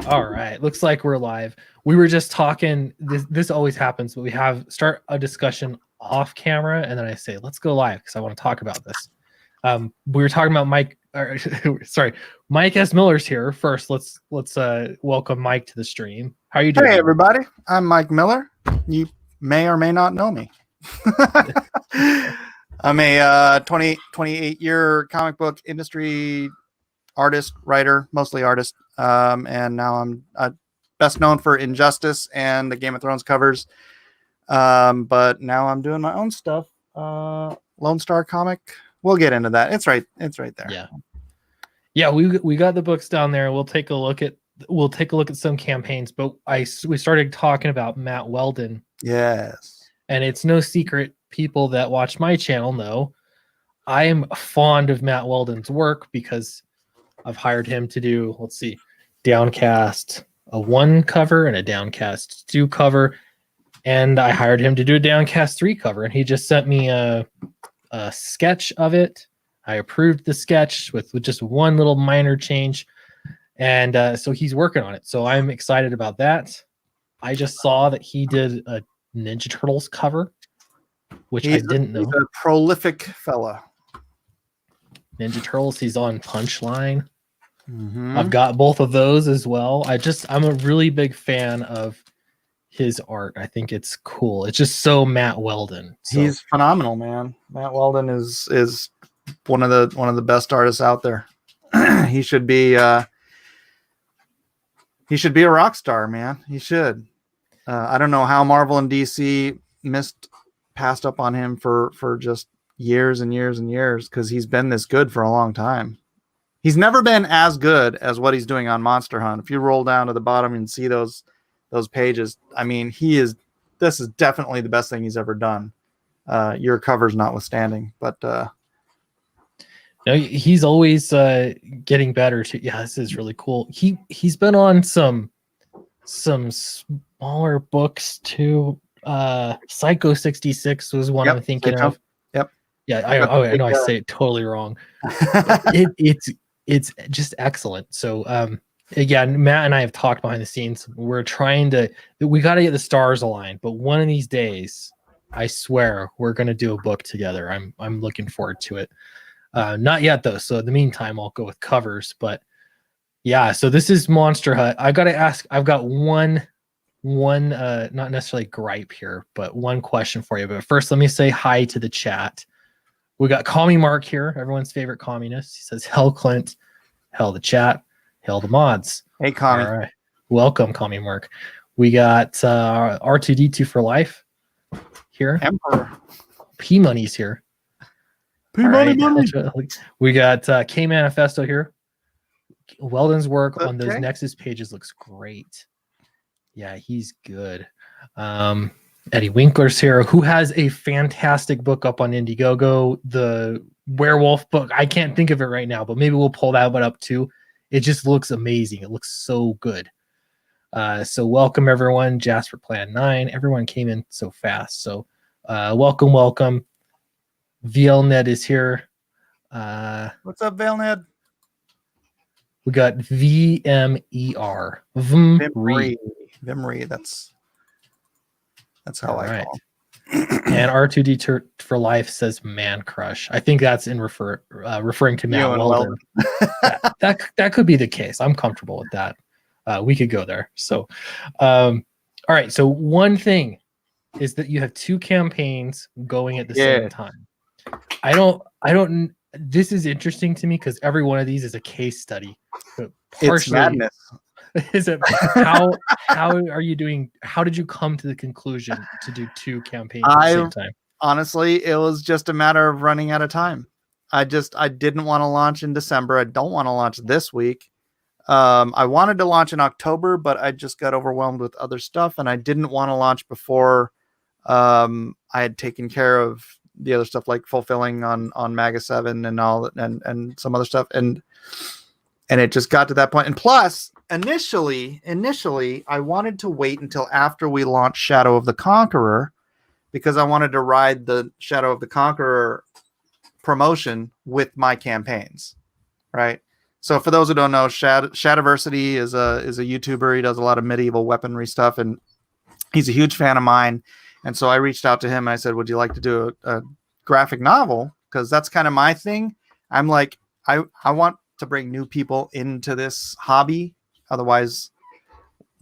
All right, looks like we're live. We were just talking. This always happens, but we start a discussion off camera, and then I say, "Let's go live" because I want to talk about this. We were talking about Mike. Sorry, Mike S. Miller's here. First, let's welcome Mike to the stream. How are you doing? Hey everybody, I'm Mike Miller. You may or may not know me. I'm a 28-year comic book industry artist, writer, mostly artist, and now I'm best known for Injustice and the Game of Thrones covers. But now I'm doing my own stuff. Lone Star Comic. We'll get into that. It's right there. Yeah. We got the books down there. We'll take a look at some campaigns. But we started talking about Matt Weldon. Yes. And it's no secret, people that watch my channel know I am fond of Matt Weldon's work because I've hired him to do, let's see, Downcast a 1 cover and a Downcast 2 cover. And I hired him to do a Downcast 3 cover. And he just sent me a sketch of it. I approved the sketch with just one little minor change. And so he's working on it. So I'm excited about that. I just saw that he did a Ninja Turtles cover, which I didn't know. He's a prolific fella. Ninja Turtles, he's on Punchline. Mm-hmm. I've got both of those as well. I'm a really big fan of his art. I think it's cool. It's just so Matt Weldon. So. He's phenomenal, man. Matt Weldon is one of the best artists out there. He should be a rock star, man. He should. I don't know how Marvel and DC passed up on him for just years and years and years, because he's been this good for a long time. He's never been as good as what he's doing on Monster Hunt. If you roll down to the bottom and see those pages, I mean, this is definitely the best thing he's ever done. Your covers notwithstanding, but no, he's always getting better too. Yeah, this is really cool. He's been on some smaller books too. Psycho 66 was one I'm thinking of. Yep. Yeah, I know I say it totally wrong. It's just excellent. So again, Matt and I have talked behind the scenes. We got to get the stars aligned, but one of these days, I swear, we're going to do a book together. I'm looking forward to it. Not yet though. So in the meantime, I'll go with covers, but yeah, so this is Monster Hut. I got to ask, I've got one not necessarily gripe here, but one question for you. But first, let me say hi to the chat. We got Commie Mark here, everyone's favorite communist. He says, "Hell Clint, hell the chat, hell the mods." Hey, Commie. All right. Welcome, Commie Mark. We got R2D2 for life here. Emperor. P Money's here. Money. We got K Manifesto here. Weldon's work on those Okay. Nexus pages looks great. Yeah, he's good. Eddie Winkler's here, who has a fantastic book up on Indiegogo, the werewolf book. I can't think of it right now, but maybe we'll pull that one up too. It just looks amazing. It looks so good. So welcome everyone. Jasper Plan 9. Everyone came in so fast. So welcome. VLNet is here. What's up, Velned? We got VMER. Vimri. That's how I call him. And R2D for life says man crush. I think that's in referring to Matt Weldon. that could be the case. I'm comfortable with that. We could go there. So, all right. So one thing is that you have 2 campaigns going at the same time. I don't. This is interesting to me because every one of these is a case study. But It's madness. Is it how are you doing? How did you come to the conclusion to do 2 campaigns at the same time? Honestly, it was just a matter of running out of time. I didn't want to launch in December. I don't want to launch this week. I wanted to launch in October, but I just got overwhelmed with other stuff, and I didn't want to launch before I had taken care of the other stuff, like fulfilling on Maga 7 and all, and some other stuff, and it just got to that point. And plus, initially I wanted to wait until after we launched Shadow of the Conqueror, because I wanted to ride the Shadow of the Conqueror promotion with my campaigns, right? So for those who don't know, Shadiversity is a YouTuber. He does a lot of medieval weaponry stuff, and he's a huge fan of mine. And so I reached out to him and I said, would you like to do a graphic novel? Because that's kind of my thing. I'm like, I want to bring new people into this hobby. Otherwise,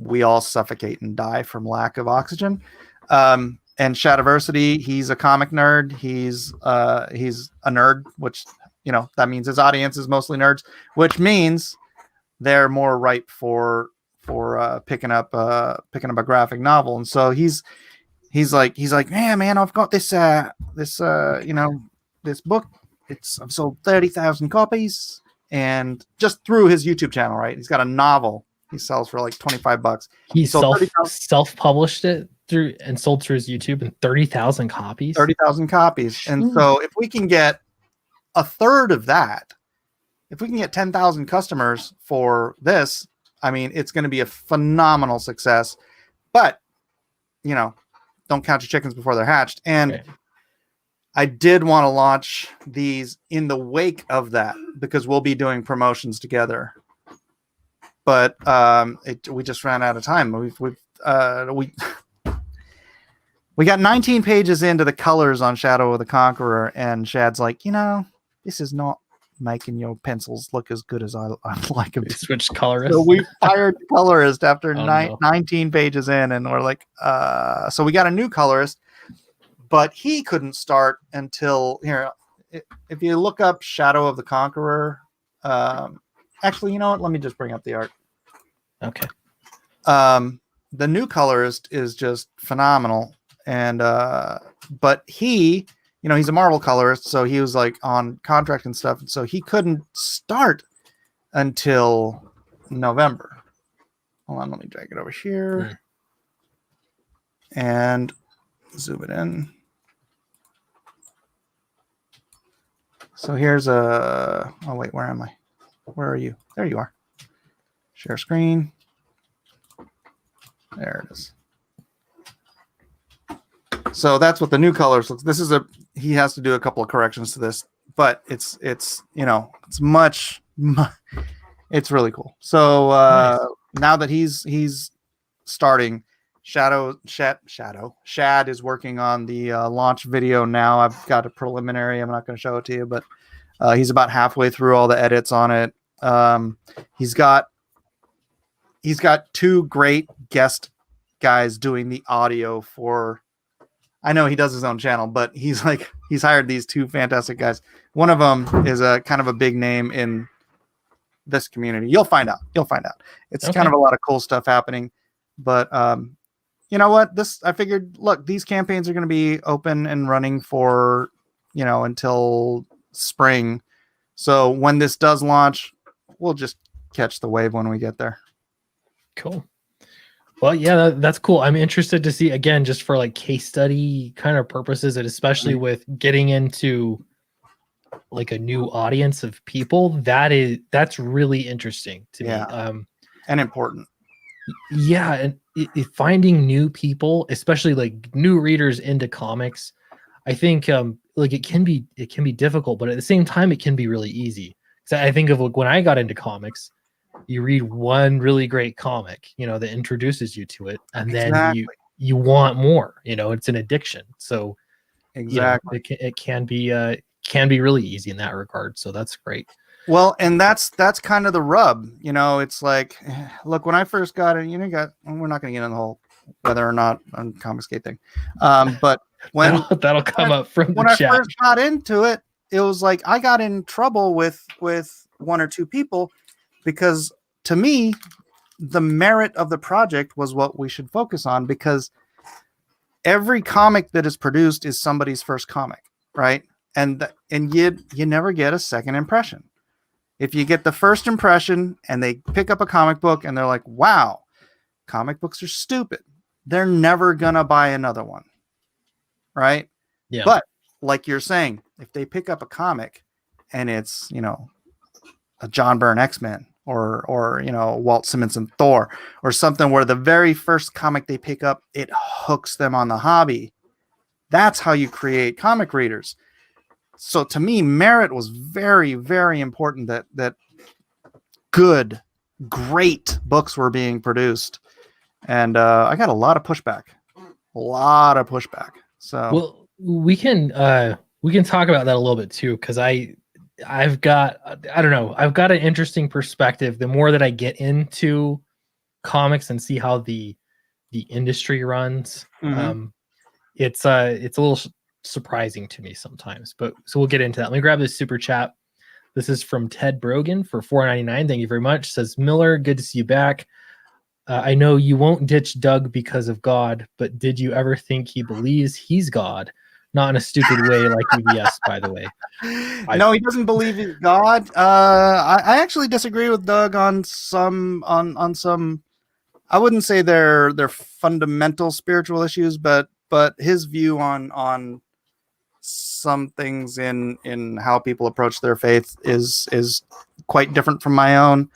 we all suffocate and die from lack of oxygen. And Shadiversity, he's a comic nerd. He's a nerd, which, you know, that means his audience is mostly nerds, which means they're more ripe for picking up a graphic novel. And so he's like, man, I've got this book. I've sold 30,000 copies, and just through his YouTube channel, right? He's got a novel he sells for like $25. He self-published it through and sold through his YouTube, and 30,000 copies. 30,000 copies. And so if we can get a third of that, if we can get 10,000 customers for this, I mean, it's going to be a phenomenal success. But, you know, don't count your chickens before they're hatched. And okay. I did want to launch these in the wake of that because we'll be doing promotions together. But we just ran out of time. We got 19 pages into the colors on Shadow of the Conqueror, and Shad's like, you know, this is not making your pencils look as good as I'd like them to. Switch colorist. So we fired the colorist after 19 pages in, and we're like, so we got a new colorist, but he couldn't start until here. If you look up Shadow of the Conqueror, actually, you know what? Let me just bring up the art. Okay. The new colorist is just phenomenal, and but he, you know, he's a Marvel colorist, so he was like on contract and stuff, and so he couldn't start until November. Hold on, let me drag it over here and zoom it in. So here's oh wait, where am I? Where are you? There you are. Share screen. There it is. So that's what the new colors looks. This is he has to do a couple of corrections to this, but it's you know, it's really cool. So nice. Now that he's starting, Shad is working on the launch video now. I've got a preliminary. I'm not going to show it to you, but he's about halfway through all the edits on it. He's got two great guest guys doing the audio for. I know he does his own channel, but he's hired these two fantastic guys. One of them is a kind of a big name in this community. You'll find out. It's okay. Kind of a lot of cool stuff happening, but you know what? I figured, look, these campaigns are going to be open and running for, you know, until spring. So when this does launch, we'll just catch the wave when we get there. Cool. Well, yeah, that's cool. I'm interested to see, again, just for like case study kind of purposes, and especially with getting into like a new audience of people, that's really interesting to me. And important. Yeah, and finding new people, especially like new readers into comics, I think like it can be difficult, but at the same time, it can be really easy. So I think of like when I got into comics, you read one really great comic, you know, that introduces you to it, and then you want more. You know, it's an addiction. So exactly, you know, it can be really easy in that regard. So that's great. Well, and that's kind of the rub. You know, it's like, look, when I first got in, we're not going to get into the whole whether or not on Confiscate thing, but when that'll come up from when the I chat. first got into it, it was like I got in trouble with one or two people. Because to me, the merit of the project was what we should focus on, because every comic that is produced is somebody's first comic, right? And you never get a second impression. If you get the first impression and they pick up a comic book and they're like, wow, comic books are stupid, they're never going to buy another one, right? Yeah. But like you're saying, if they pick up a comic and it's, you know, a John Byrne X-Men, or you know, Walt Simonson Thor, or something where the very first comic they pick up, it hooks them on the hobby. That's how you create comic readers. So to me, merit was very, very important, that good, great books were being produced, and I got a lot of pushback. So Well, we can talk about that a little bit too, because I've got, I don't know, I've got an interesting perspective. The more that I get into comics and see how the industry runs, it's a little surprising to me sometimes. But so we'll get into that. Let me grab this super chat. This is from Ted Brogan for $4.99. Thank you very much. Says, Miller, good to see you back. I know you won't ditch Doug because of God, but did you ever think he believes he's God? Not in a stupid way like EBS, by the way. No, he doesn't believe he's God. I actually disagree with Doug on some on some. I wouldn't say they're fundamental spiritual issues, but his view on some things in how people approach their faith is quite different from my own.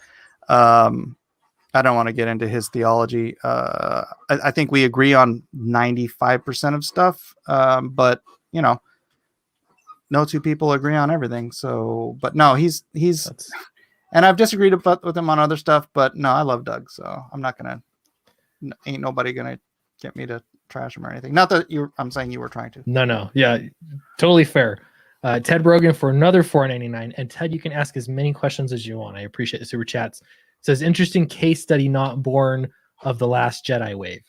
I don't want to get into his theology. I think we agree on 95% of stuff, but you know, no two people agree on everything. So, but no, he's, and I've disagreed with him on other stuff, but no, I love Doug, so I'm not gonna. Ain't nobody gonna get me to trash him or anything. Not that I'm saying you were trying to. No, yeah, totally fair. Ted Brogan for another $4.99, and Ted, you can ask as many questions as you want. I appreciate the super chats. It says, interesting case study not born of the Last Jedi wave,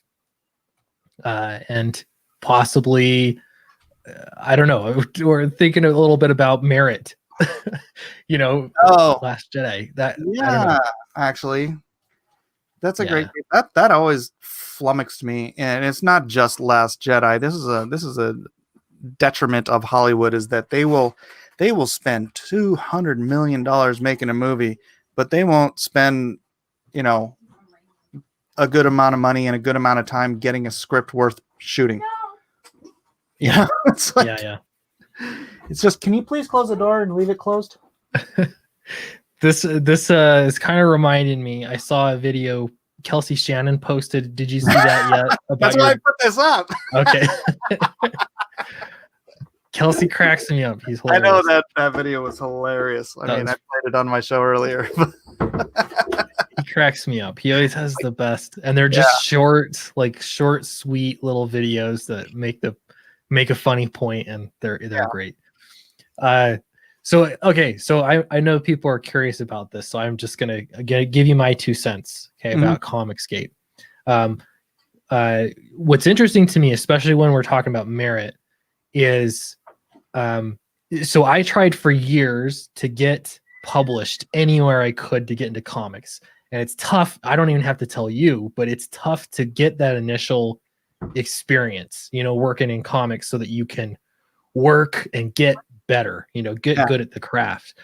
and possibly, I don't know. We're thinking a little bit about Merit. Last Jedi. That yeah, actually, that's a great. That always flummoxed me, and it's not just Last Jedi. This is a detriment of Hollywood, is that they will spend $200 million making a movie, but they won't spend, a good amount of money and a good amount of time getting a script worth shooting. Yeah. It's like, yeah. It's just, can you please close the door and leave it closed? This is kind of reminding me. I saw a video Kelsey Shannon posted. Did you see that yet? That's why I put this up. Okay. Kelsey cracks me up. He's hilarious. I know that video was hilarious. I played it on my show earlier. He cracks me up. He always has the best, and they're just short, sweet little videos that make a funny point, and they're great. So I know people are curious about this, so I'm just gonna give you my 2 cents, about Comicsgate. What's interesting to me, especially when we're talking about Merit, is so I tried for years to get published anywhere I could to get into comics, and it's tough. I don't even have to tell you, but it's tough to get that initial experience, working in comics, so that you can work and get better, get good at the craft.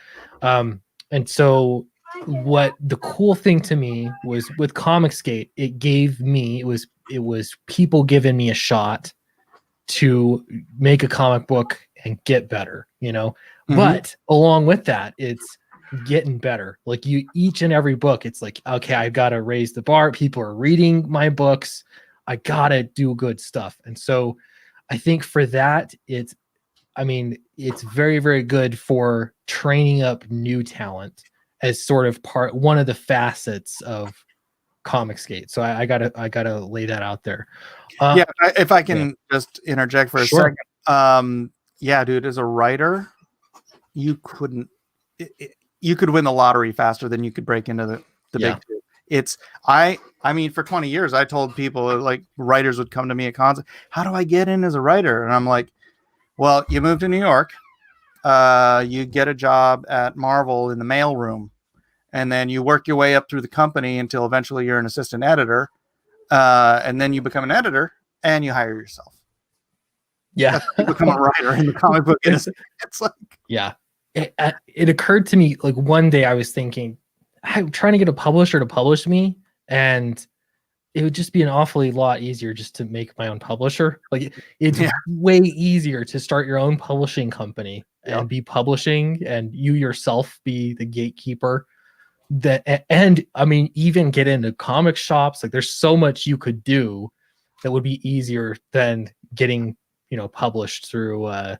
And so what the cool thing to me was with Comicsgate, it was people giving me a shot to make a comic book and get better, but along with that, it's getting better. Like each and every book, it's like, okay, I've got to raise the bar. People are reading my books. I gotta do good stuff. And so I think for that, it's very, very good for training up new talent as sort of one of the facets of Comicsgate. So I gotta lay that out there. If I can just interject for a second. Dude, as a writer, you could win the lottery faster than you could break into the big two. For 20 years, I told people, like, writers would come to me at cons, how do I get in as a writer? And I'm like, well, you move to New York, you get a job at Marvel in the mailroom, and then you work your way up through the company until eventually you're an assistant editor, and then you become an editor and you hire yourself. Yeah, you become a writer in the comic book industry. It's like, it occurred to me, like, one day I was thinking, I'm trying to get a publisher to publish me, and it would just be an awfully lot easier just to make my own publisher. Like, it's way easier to start your own publishing company and be publishing, and you yourself be the gatekeeper. Even get into comic shops. Like, there's so much you could do that would be easier than getting, published through, I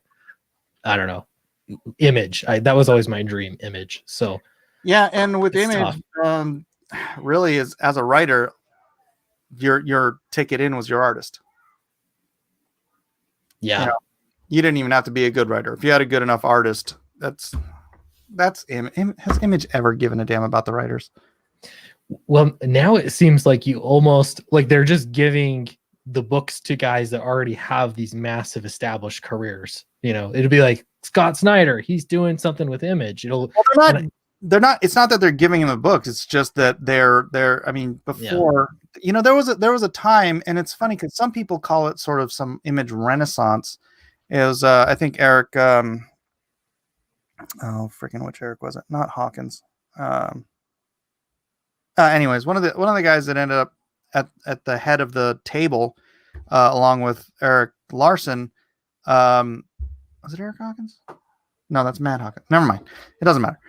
don't know, Image. That was always my dream, Image. So Yeah, and with It's Image, tough. really is as a writer, your ticket in was your artist. You Yeah. know, you didn't even have to be a good writer. If you had a good enough artist, that's has Image ever given a damn about the writers? Well, now it seems like you almost like they're just giving the books to guys that already have these massive established careers. You know, it'll be like Scott Snyder, he's doing something with Image. It'll Well, and they're not. It's not that they're giving him the books. It's just that they're. I mean, yeah, before there was a time, and it's funny because some people call it sort of some Image renaissance. It was I think Eric. Oh, freaking which Eric was it? Not Hawkins. Um, Anyways, one of the guys that ended up at the head of the table, along with Eric Larson. Was it Eric Hawkins? No, that's Matt Hawkins. Never mind. It doesn't matter.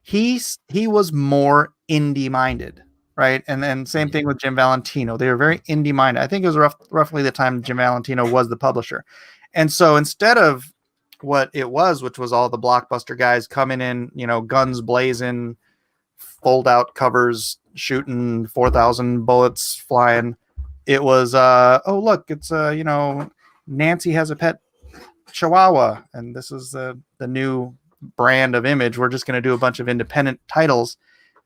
He was more indie minded, right? And then same thing with Jim Valentino. They were very indie minded. I think it was roughly the time Jim Valentino was the publisher, and so instead of what it was, which was all the blockbuster guys coming in, guns blazing, fold out covers, shooting 4,000 bullets flying. It was oh look, it's Nancy has a pet Chihuahua, and this is the new brand of Image. We're just going to do a bunch of independent titles,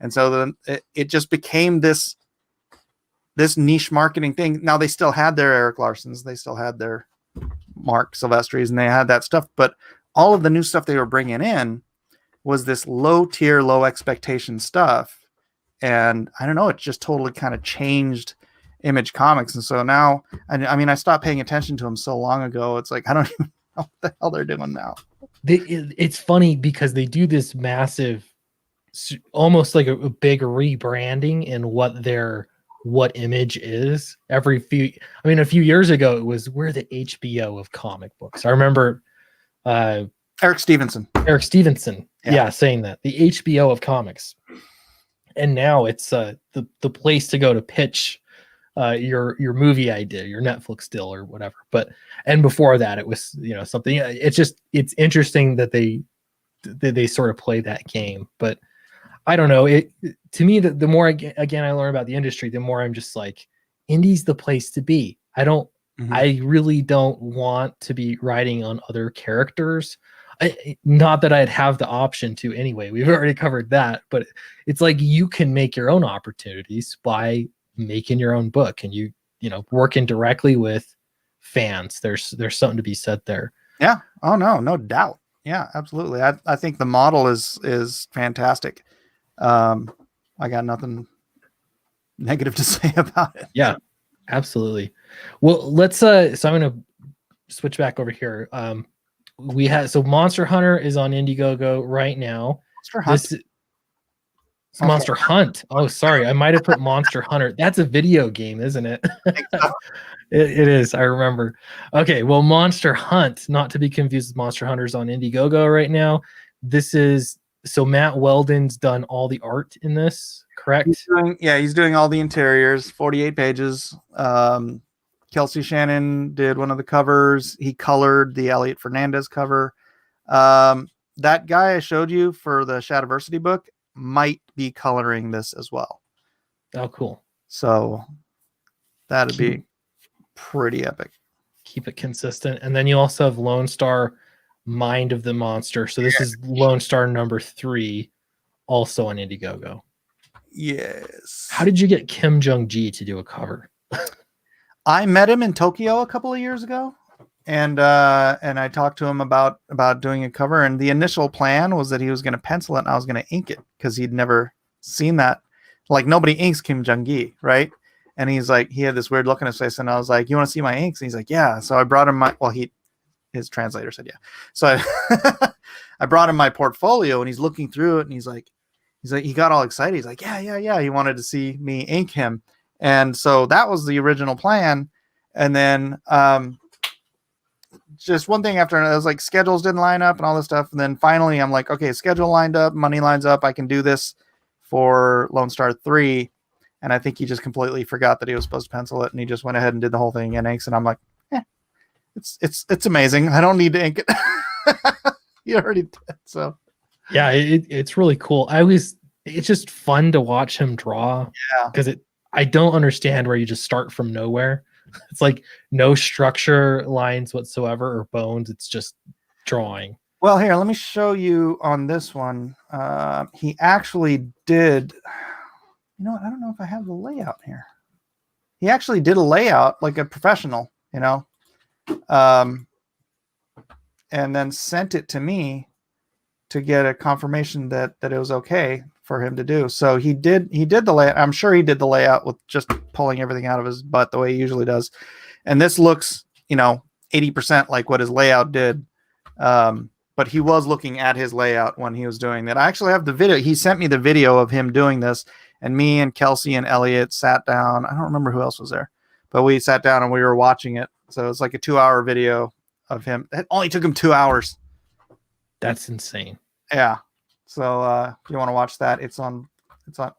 and so then it just became this niche marketing thing. Now they still had their Eric Larsons, they still had their Mark Silvestris, and they had that stuff, but all of the new stuff they were bringing in was this low tier, low expectation stuff, and I don't know, it just totally kind of changed Image Comics. And so now, I mean, I stopped paying attention to them so long ago. It's like I don't even know what the hell they're doing now. It's funny because they do this massive, almost like a big rebranding in what Image is. A few years ago, it was we're the HBO of comic books. I remember Eric Stevenson, yeah, saying that the HBO of comics, and now it's the place to go to pitch your movie idea, your Netflix deal or whatever. But and before that, it was something. It's interesting that they sort of play that game. But I don't know. To me, the more again I learn about the industry, the more I'm just like, indie's the place to be. I really don't want to be writing on other characters. Not that I'd have the option to anyway. We've already covered that, but it's like you can make your own opportunities by making your own book, and working directly with fans. There's something to be said there. Yeah. Oh no doubt. Yeah, absolutely. I think the model is fantastic. I got nothing negative to say about it. Yeah, absolutely. Well, let's so I'm going to switch back over here. Monster Hunter is on Indiegogo right now. Monster Hunt. Oh, sorry. I might have put Monster Hunter. That's a video game, isn't it? It is. I remember. Okay. Well, Monster Hunt, not to be confused with Monster Hunters, on Indiegogo right now. So Matt Weldon's done all the art in this, correct? He's doing all the interiors, 48 pages. Kelsey Shannon did one of the covers. He colored the Elliot Fernandez cover. That guy I showed you for the Shadiversity book might be coloring this as well. Oh, cool. So that'd be pretty epic. Keep it consistent. And then you also have Lone Star Mind of the Monster. So this is Lone Star number 3, also on Indiegogo. Yes. How did you get Kim Jung-gi to do a cover? I met him in Tokyo a couple of years ago, and I talked to him about doing a cover. And the initial plan was that he was going to pencil it and I was going to ink it because he'd never seen that. Like, nobody inks Kim Jung-gi, right? And he's like, he had this weird look on his face, and I was like, "You want to see my inks?" And he's like, "Yeah." So I brought him his translator said yeah. So I brought him my portfolio, and he's looking through it, and he's like, he got all excited. He's like, yeah. He wanted to see me ink him. And so that was the original plan. And then just one thing after another, it was like schedules didn't line up and all this stuff. And then finally I'm like, okay, schedule lined up, money lines up. I can do this for Lone Star 3. And I think he just completely forgot that he was supposed to pencil it. And he just went ahead and did the whole thing in inks. And I'm like, it's amazing. I don't need to ink it. You already did. So Yeah, it's really cool. It's just fun to watch him draw Yeah. because I don't understand where you just start from nowhere. It's like no structure lines whatsoever or bones. It's just drawing. Well, here, let me show you on this one. He actually did. You know what? I don't know if I have the layout here. He actually did a layout like a professional, and then sent it to me to get a confirmation that it was okay for him to do. So he did the layout. I'm sure he did the layout with just pulling everything out of his butt the way he usually does. And this looks, 80% like what his layout did. But he was looking at his layout when he was doing that. I actually have the video. He sent me the video of him doing this, and me and Kelsey and Elliot sat down. I don't remember who else was there, but we sat down and we were watching it. So it's like a 2-hour video of him. It only took him 2 hours. That's insane. Yeah. So if you want to watch that, it's on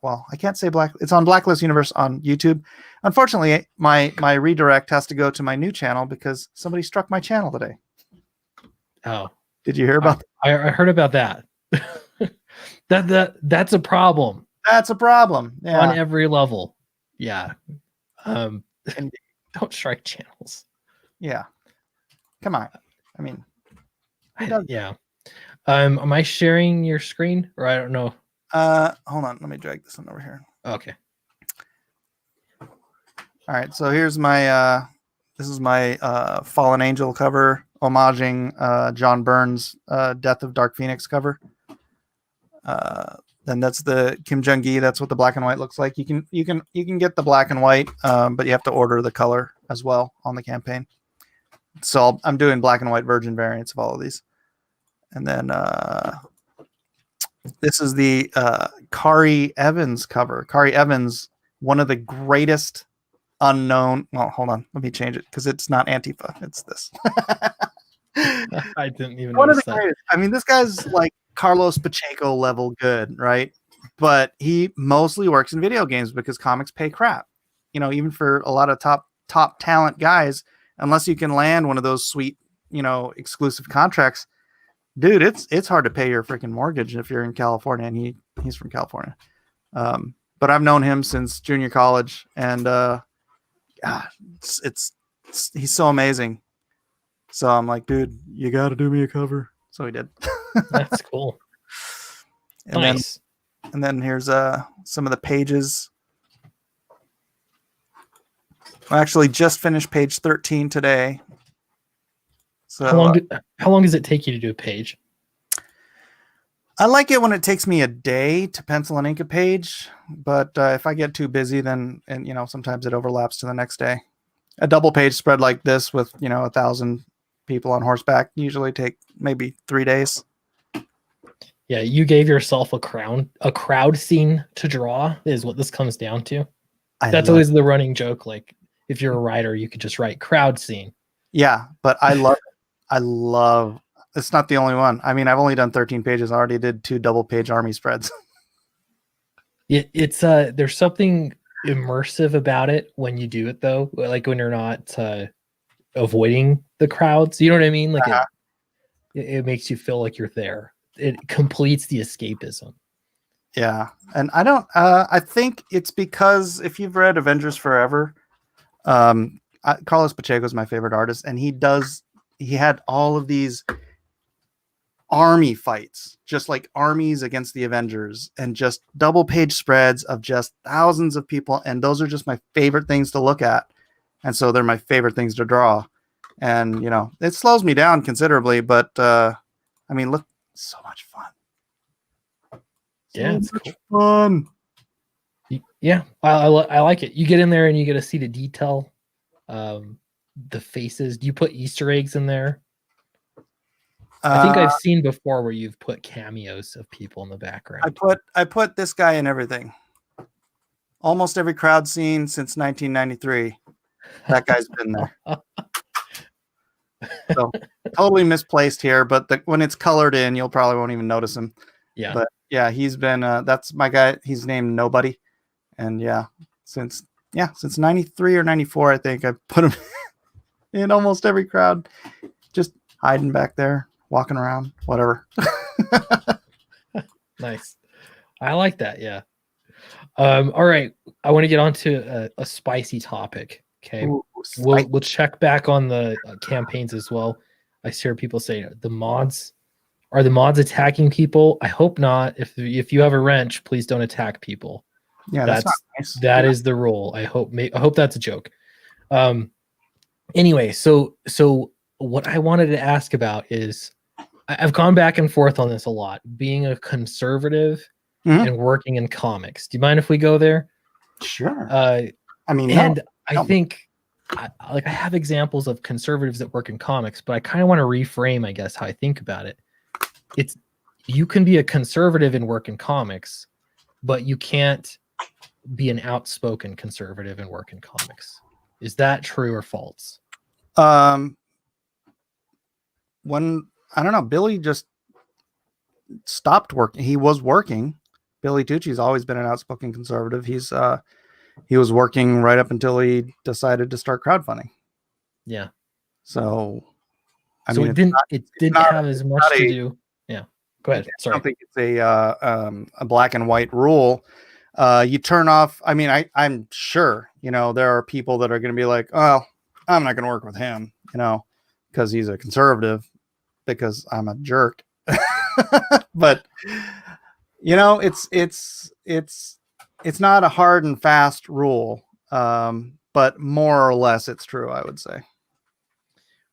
well, I can't say it's on Blacklist Universe on YouTube. Unfortunately, my redirect has to go to my new channel because somebody struck my channel today. Oh. Did you hear about I heard about that. That's a problem. That's a problem. Yeah. On every level. Yeah. And don't strike channels. Yeah. Come on. I mean, yeah. Am I sharing your screen or I don't know? Hold on. Let me drag this one over here. Okay. All right. So here's my, this is my Fallen Angel cover, homaging John Byrne's Death of Dark Phoenix cover. Then that's the Kim Jung-gi. That's what the black and white looks like. You can get the black and white, but you have to order the color as well on the campaign. So I'm doing black and white virgin variants of all of these. And then this is the Kari Evans cover. Kari Evans, one of the greatest unknown. Well, hold on. Let me change it because it's not Antifa. It's this. I didn't even One of notice the that. greatest. I mean, this guy's like Carlos Pacheco level good, right? But he mostly works in video games because comics pay crap. Even for a lot of top talent guys, unless you can land one of those sweet, exclusive contracts, dude, it's hard to pay your freaking mortgage if you're in California, and he's from California. But I've known him since junior college, and he's so amazing. So I'm like, dude, you got to do me a cover. So he did. That's cool. And nice. Then here's some of the pages. I actually just finished page 13 today. So how long does it take you to do a page? I like it when it takes me a day to pencil and ink a page, but if I get too busy, then sometimes it overlaps to the next day. A double page spread like this with 1,000 people on horseback usually take maybe 3 days. Yeah, you gave yourself a crowd scene to draw is what this comes down to. That's always the running joke. Like if you're a writer, you could just write crowd scene. Yeah, but I love it. I love. It's not the only one. I mean, I've only done 13 pages. I already did 2 double page army spreads. It's there's something immersive about it when you do it though. Like when you're not avoiding the crowds. You know what I mean? Like it makes you feel like you're there. It completes the escapism. Yeah. And I think it's because if you've read Avengers Forever, Carlos Pacheco is my favorite artist, and he had all of these army fights, just like armies against the Avengers, and just double page spreads of just thousands of people. And those are just my favorite things to look at. And so they're my favorite things to draw. And, it slows me down considerably, but look, so much fun. Yeah, it's cool. Fun. Yeah, I like it. You get in there and you get to see the detail, the faces. Do you put Easter eggs in there? I think I've seen before where you've put cameos of people in the background. I put this guy in everything. Almost every crowd scene since 1993. That guy's been there. So totally misplaced here, but when it's colored in, you'll probably won't even notice him. Yeah. But yeah, he's been that's my guy. He's named Nobody. And since 93 or 94, I think I put him in almost every crowd, just hiding back there, walking around, whatever. Nice. I like that. Yeah. All right. I want to get on to a spicy topic. Okay. Ooh, We'll check back on the campaigns as well. I hear people say the mods are the mods attacking people. I hope not. If you have a wrench, please don't attack people. yeah, that's not nice. That is the rule. I hope that's a joke. Anyway, so what I wanted to ask about is I've gone back and forth on this a lot. Being a conservative Mhm. and working in comics. Do you mind if we go there? Sure. I mean, and no. I think I have examples of conservatives that work in comics, but I kind of want to reframe, I guess, how I think about it. It's you can be a conservative and work in comics, but you can't be an outspoken conservative and work in comics. Is that true or false? When I don't know, Billy just stopped working. He was working. Billy Tucci's always been an outspoken conservative. He was working right up until he decided to start crowdfunding. Yeah. So I mean, it didn't have as much to do. Yeah. Go ahead. Sorry. I don't think it's a black and white rule. You turn off. I mean, I'm sure, there are people that are going to be like, oh, I'm not going to work with him, because he's a conservative, because I'm a jerk. But, it's not a hard and fast rule. But more or less it's true, I would say.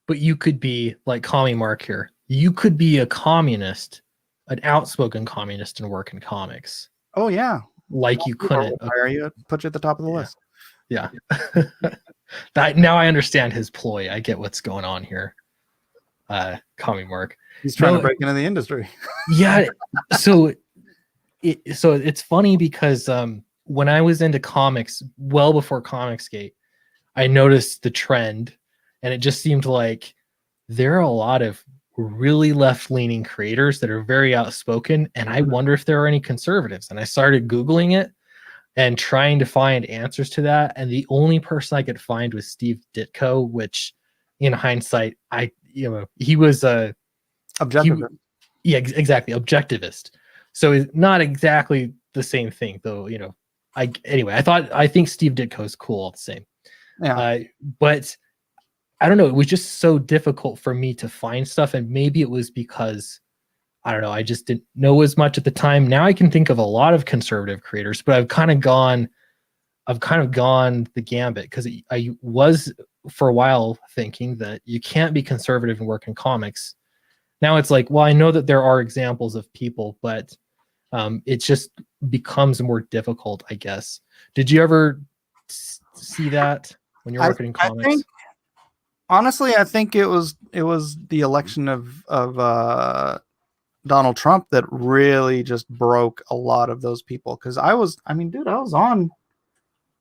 But you could be like Commie Mark here. You could be a communist, an outspoken communist and work in comics. Oh yeah. Like you couldn't hire you, put you at the top of the list. Yeah. That now I understand his ploy. I get what's going on here. Commie Mark. He's trying to break into the industry. Yeah. So it's funny because when I was into comics, well before Comicsgate, I noticed the trend, and it just seemed like there are a lot of really left-leaning creators that are very outspoken, and I wonder if there are any conservatives. And I started Googling it and trying to find answers to that, and the only person I could find was Steve Ditko, which in hindsight, he was a objectivist. Exactly, objectivist. So it's not exactly the same thing, though. I think Steve Ditko is cool all the same. Yeah. But I don't know. It was just so difficult for me to find stuff, and maybe it was because I don't know. I just didn't know as much at the time. Now I can think of a lot of conservative creators, but I've kind of gone the gambit, because I was for a while thinking that you can't be conservative and work in comics. Now it's like, well, I know that there are examples of people, but it just becomes more difficult, I guess. Did you ever see that when you're working in comics? Honestly, I think it was the election of Donald Trump that really just broke a lot of those people. Because I was on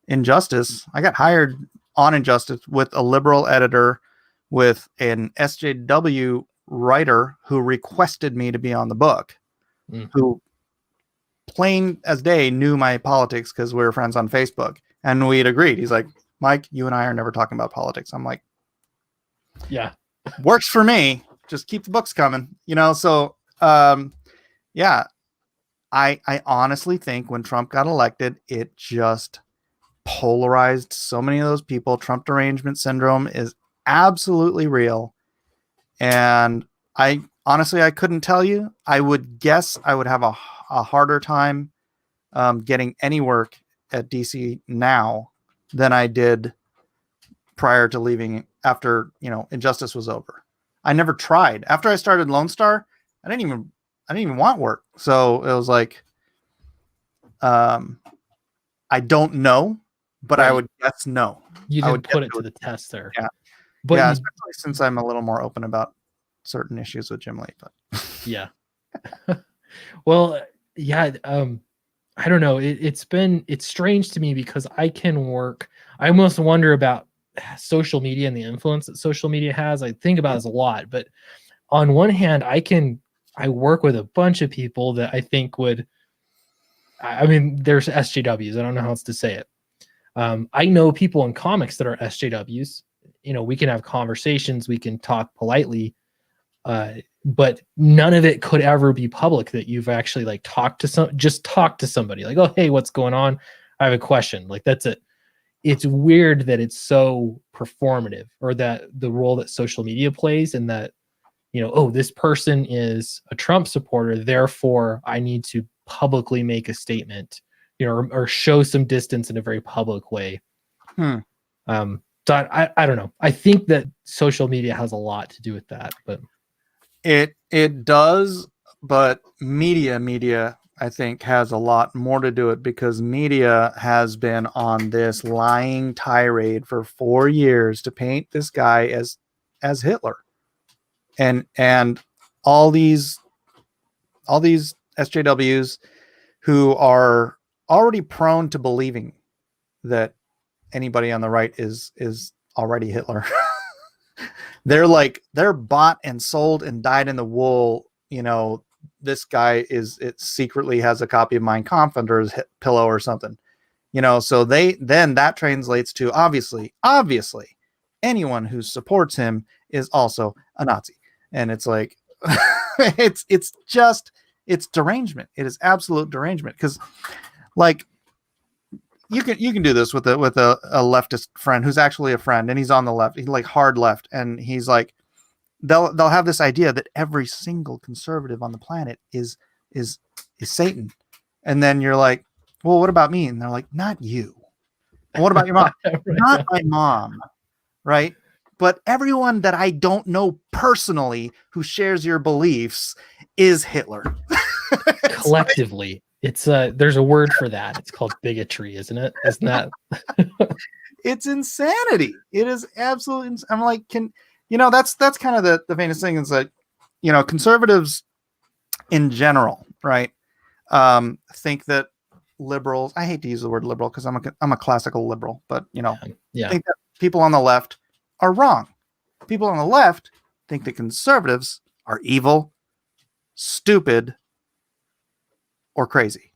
Injustice. I got hired on Injustice with a liberal editor, with an SJW writer who requested me to be on the book, who plain as day knew my politics because we were friends on Facebook, and we had agreed. He's like, Mike, you and I are never talking about politics. I'm like, yeah, works for me. Just keep the books coming, So, yeah, I honestly think when Trump got elected, it just polarized so many of those people. Trump derangement syndrome is absolutely real. And I couldn't tell you. I would guess I would have a harder time getting any work at DC now than I did prior to leaving, after Injustice was over. I never tried. After I started Lone Star, I didn't even want work. So it was like, I don't know, but right. I would guess no. You didn't put it to the test there. Yeah. But yeah, especially since I'm a little more open about certain issues with Jim Lee. But yeah. Well, yeah. I don't know. It's strange to me because I can work. I almost wonder about social media and the influence that social media has. I think about this a lot, but on one hand, I work with a bunch of people that I think would, there's SJWs. I don't know how else to say it. I know people in comics that are SJWs. We can have conversations. We can talk politely. But none of it could ever be public that you've actually like talked to somebody like, oh, hey, what's going on? I have a question. Like, that's it. It's weird that it's so performative, or that the role that social media plays, and that, oh, this person is a Trump supporter, therefore I need to publicly make a statement, or show some distance in a very public way. So I don't know. I think that social media has a lot to do with that, but it does, but media I think has a lot more to do it, because media has been on this lying tirade for 4 years to paint this guy as Hitler, and all these SJWs who are already prone to believing that anybody on the right is already Hitler. They're bought and sold and dyed in the wool. This guy it secretly has a copy of Mein Kampf under his pillow or something. So then that translates to obviously anyone who supports him is also a Nazi. And it's like, it's derangement. It is absolute derangement. Because like, you can do this with a leftist friend who's actually a friend, and he's on the left. He's like hard left, and he's like, they'll have this idea that every single conservative on the planet is Satan, and then you're like, well, what about me? And they're like, not you. And what about your mom? Right. Not my mom, right? But everyone that I don't know personally who shares your beliefs is Hitler. Collectively. It's there's a word for that. It's called bigotry, isn't it? Isn't that? It's insanity. It is absolutely. I'm like, that's kind of the famous thing is that, conservatives in general, right? Think that liberals. I hate to use the word liberal because I'm a classical liberal, but Yeah. think that people on the left are wrong. People on the left think that conservatives are evil, stupid, or crazy,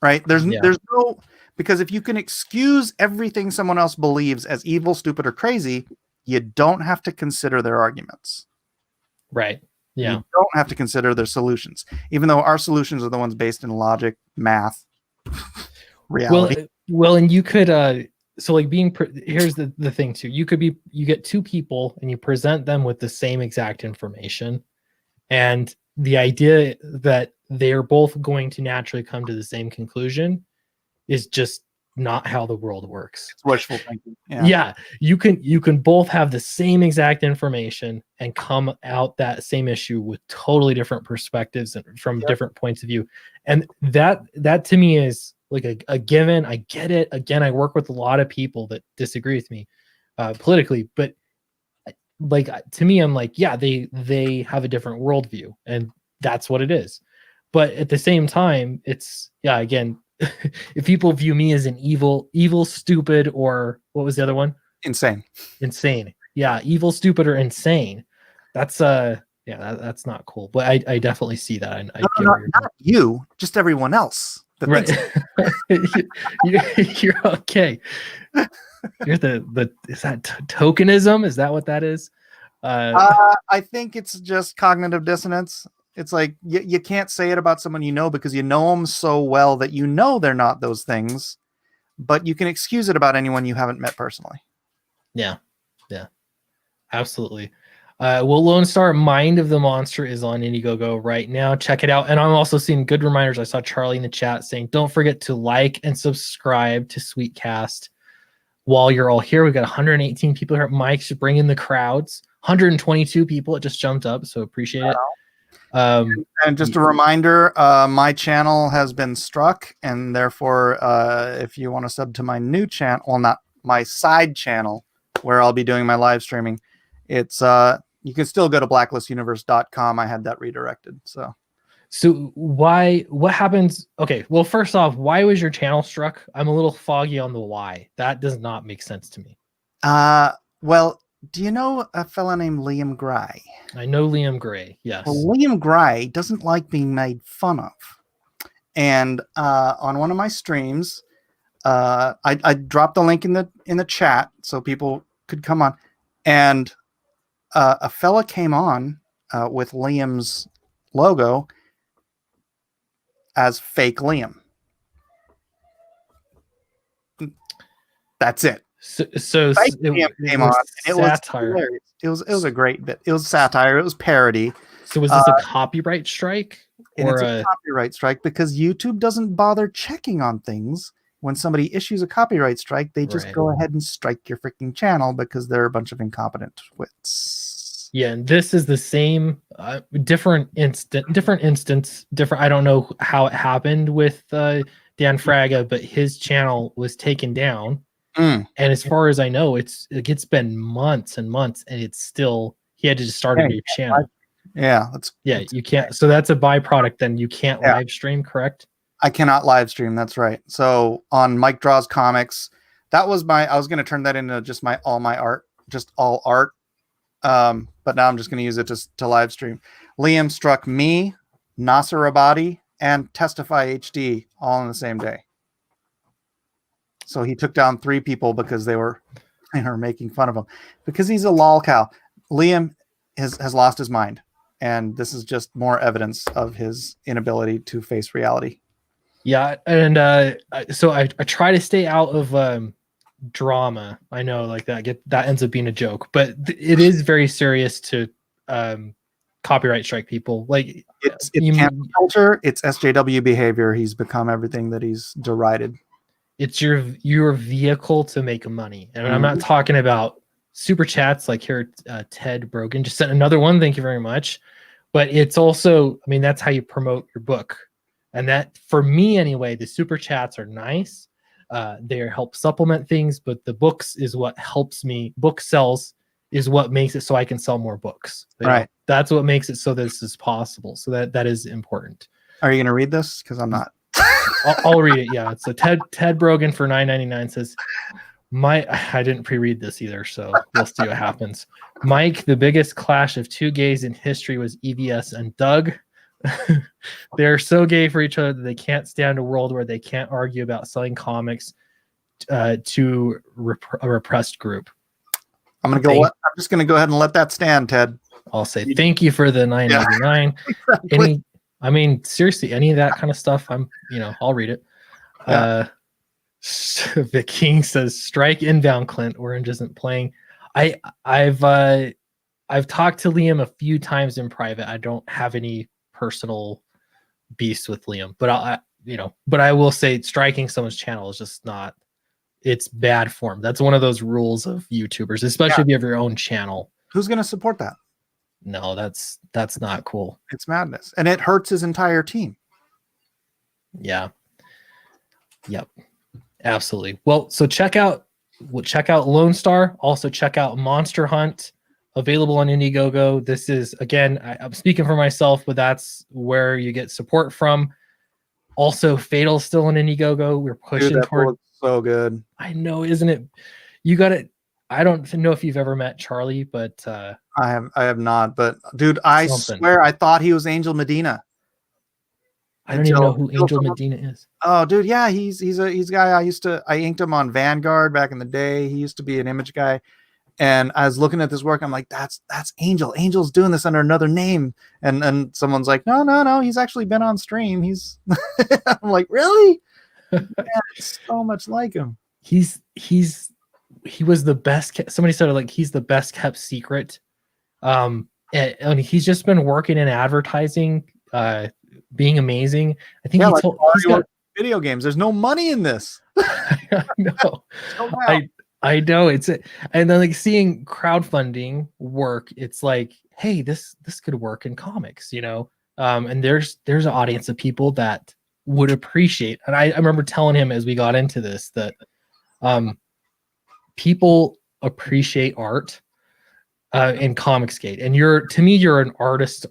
right? There's no, because if you can excuse everything someone else believes as evil, stupid, or crazy, you don't have to consider their arguments. Right. Yeah. You don't have to consider their solutions, even though our solutions are the ones based in logic, math, reality. Well, and you could, so like here's the thing too. You get two people and you present them with the same exact information, and the idea that they're both going to naturally come to the same conclusion is just not how the world works. It's wishful thinking. Yeah. You can both have the same exact information and come out that same issue with totally different perspectives and from different points of view. And that to me is like a given. I get it. Again, I work with a lot of people that disagree with me politically, but like, to me, I'm like, yeah, they have a different worldview, and that's what it is. But at the same time, it's, yeah, again, if people view me as an evil, stupid, or what was the other one? Insane. Yeah, evil, stupid, or insane. That's that's not cool. But I definitely see that. Not you, just everyone else. Right. You're okay. You're the is that tokenism? Is that what that is? I think it's just cognitive dissonance. It's like you can't say it about someone because you know them so well that they're not those things, but you can excuse it about anyone you haven't met personally. Yeah, absolutely. Well, Lone Star Mind of the Monster is on Indiegogo right now. Check it out. And I'm also seeing good reminders. I saw Charlie in the chat saying, don't forget to like and subscribe to Sweetcast while you're all here. We've got 118 people here. Mike's bringing the crowds. 122 people. It just jumped up, so appreciate it. And just a reminder, my channel has been struck, and therefore, if you want to sub to my new channel, well, not my side channel, where I'll be doing my live streaming, it's you can still go to blacklistuniverse.com. I had that redirected. So what happens? Okay, well, first off, why was your channel struck? I'm a little foggy on the why. That does not make sense to me. Well, do you know a fella named Liam Gray? I know Liam Gray, yes. Well, Liam Gray doesn't like being made fun of. And on one of my streams, I dropped the link in the chat so people could come on. And a fella came on with Liam's logo as fake Liam. That's it. So Fake it, Liam it came was on. And it was satire. hilarious. It was a great bit. It was satire. It was parody. So was this a copyright strike And or it's a copyright strike because YouTube doesn't bother checking on things. When somebody issues a copyright strike, they just Right. go ahead and strike your freaking channel because they're a bunch of incompetent wits. Yeah, and this is the same different instance. I don't know how it happened with Dan Fraga, but his channel was taken down. And as far as I know, it's been months and months, and it's still he had to just start a new channel. Yeah, you can't. So that's a byproduct. Then you can't live stream, correct? I cannot live stream. That's right. So on Mike Draws Comics, I was going to turn that into just all art. But now I'm just going to use it to live stream. Liam struck me, Nasser Abadi, and Testify HD all in the same day. So he took down 3 people because they were making fun of him because he's a lol cow. Liam has lost his mind. And this is just more evidence of his inability to face reality. Yeah, and so I try to stay out of drama. I know, like that ends up being a joke, but it is very serious to copyright strike people. Like it's cancel culture, it's SJW behavior. He's become everything that he's derided. It's your vehicle to make money, and I'm not talking about super chats like here. Ted Brogan just sent another one. Thank you very much. But it's also, I mean, that's how you promote your book. And that, for me anyway, the super chats are nice. They help supplement things, but the books is what helps me. Book sells is what makes it so I can sell more books. Right. That's what makes it so this is possible. So that is important. Are you going to read this? Because I'm not. I'll read it. Yeah. So Ted Brogan for $9.99 says, I didn't pre-read this either, so we'll see what happens. Mike, the biggest clash of 2 gays in history was EVS and Doug. They're so gay for each other that they can't stand a world where they can't argue about selling comics to a repressed group. I'm just going to go ahead and let that stand, Ted. I'll say thank you for the $9.99. Exactly. Seriously, any of that kind of stuff, I'll read it. Yeah. The King says, "Strike inbound, Clint. Orange isn't playing." I've talked to Liam a few times in private. I don't have any personal beefs with Liam, but I will say striking someone's channel is just not. It's bad form. That's one of those rules of YouTubers, especially if you have your own channel. Who's going to support that? No, that's not cool. It's madness, and it hurts his entire team. Yeah. Yep. Absolutely. Well, so check out Lone Star. Also check out Monster Hunt, available on Indiegogo. This is, again, I'm speaking for myself, but that's where you get support from. Also, Fatal's still on Indiegogo. We're pushing toward. So good. I know, isn't it? You got it. I don't know if you've ever met Charlie, but I have not. But dude, I swear I thought he was Angel Medina. I don't even know who Angel Medina is. Oh, dude, yeah, he's a guy I inked him on Vanguard back in the day. He used to be an image guy, and I was looking at this work. I'm like, that's Angel. Angel's doing this under another name, and someone's like, no, he's actually been on stream. I'm like, really? Yeah, it's so much like him. He was the best. Somebody said like he's the best kept secret. And he's just been working in advertising. Being amazing. I think he's got video games. There's no money in this. I know. I know and then like seeing crowdfunding work, it's like, hey, this could work in comics, and there's an audience of people that would appreciate. And I remember telling him as we got into this that people appreciate art in Comicsgate, and you're an artist.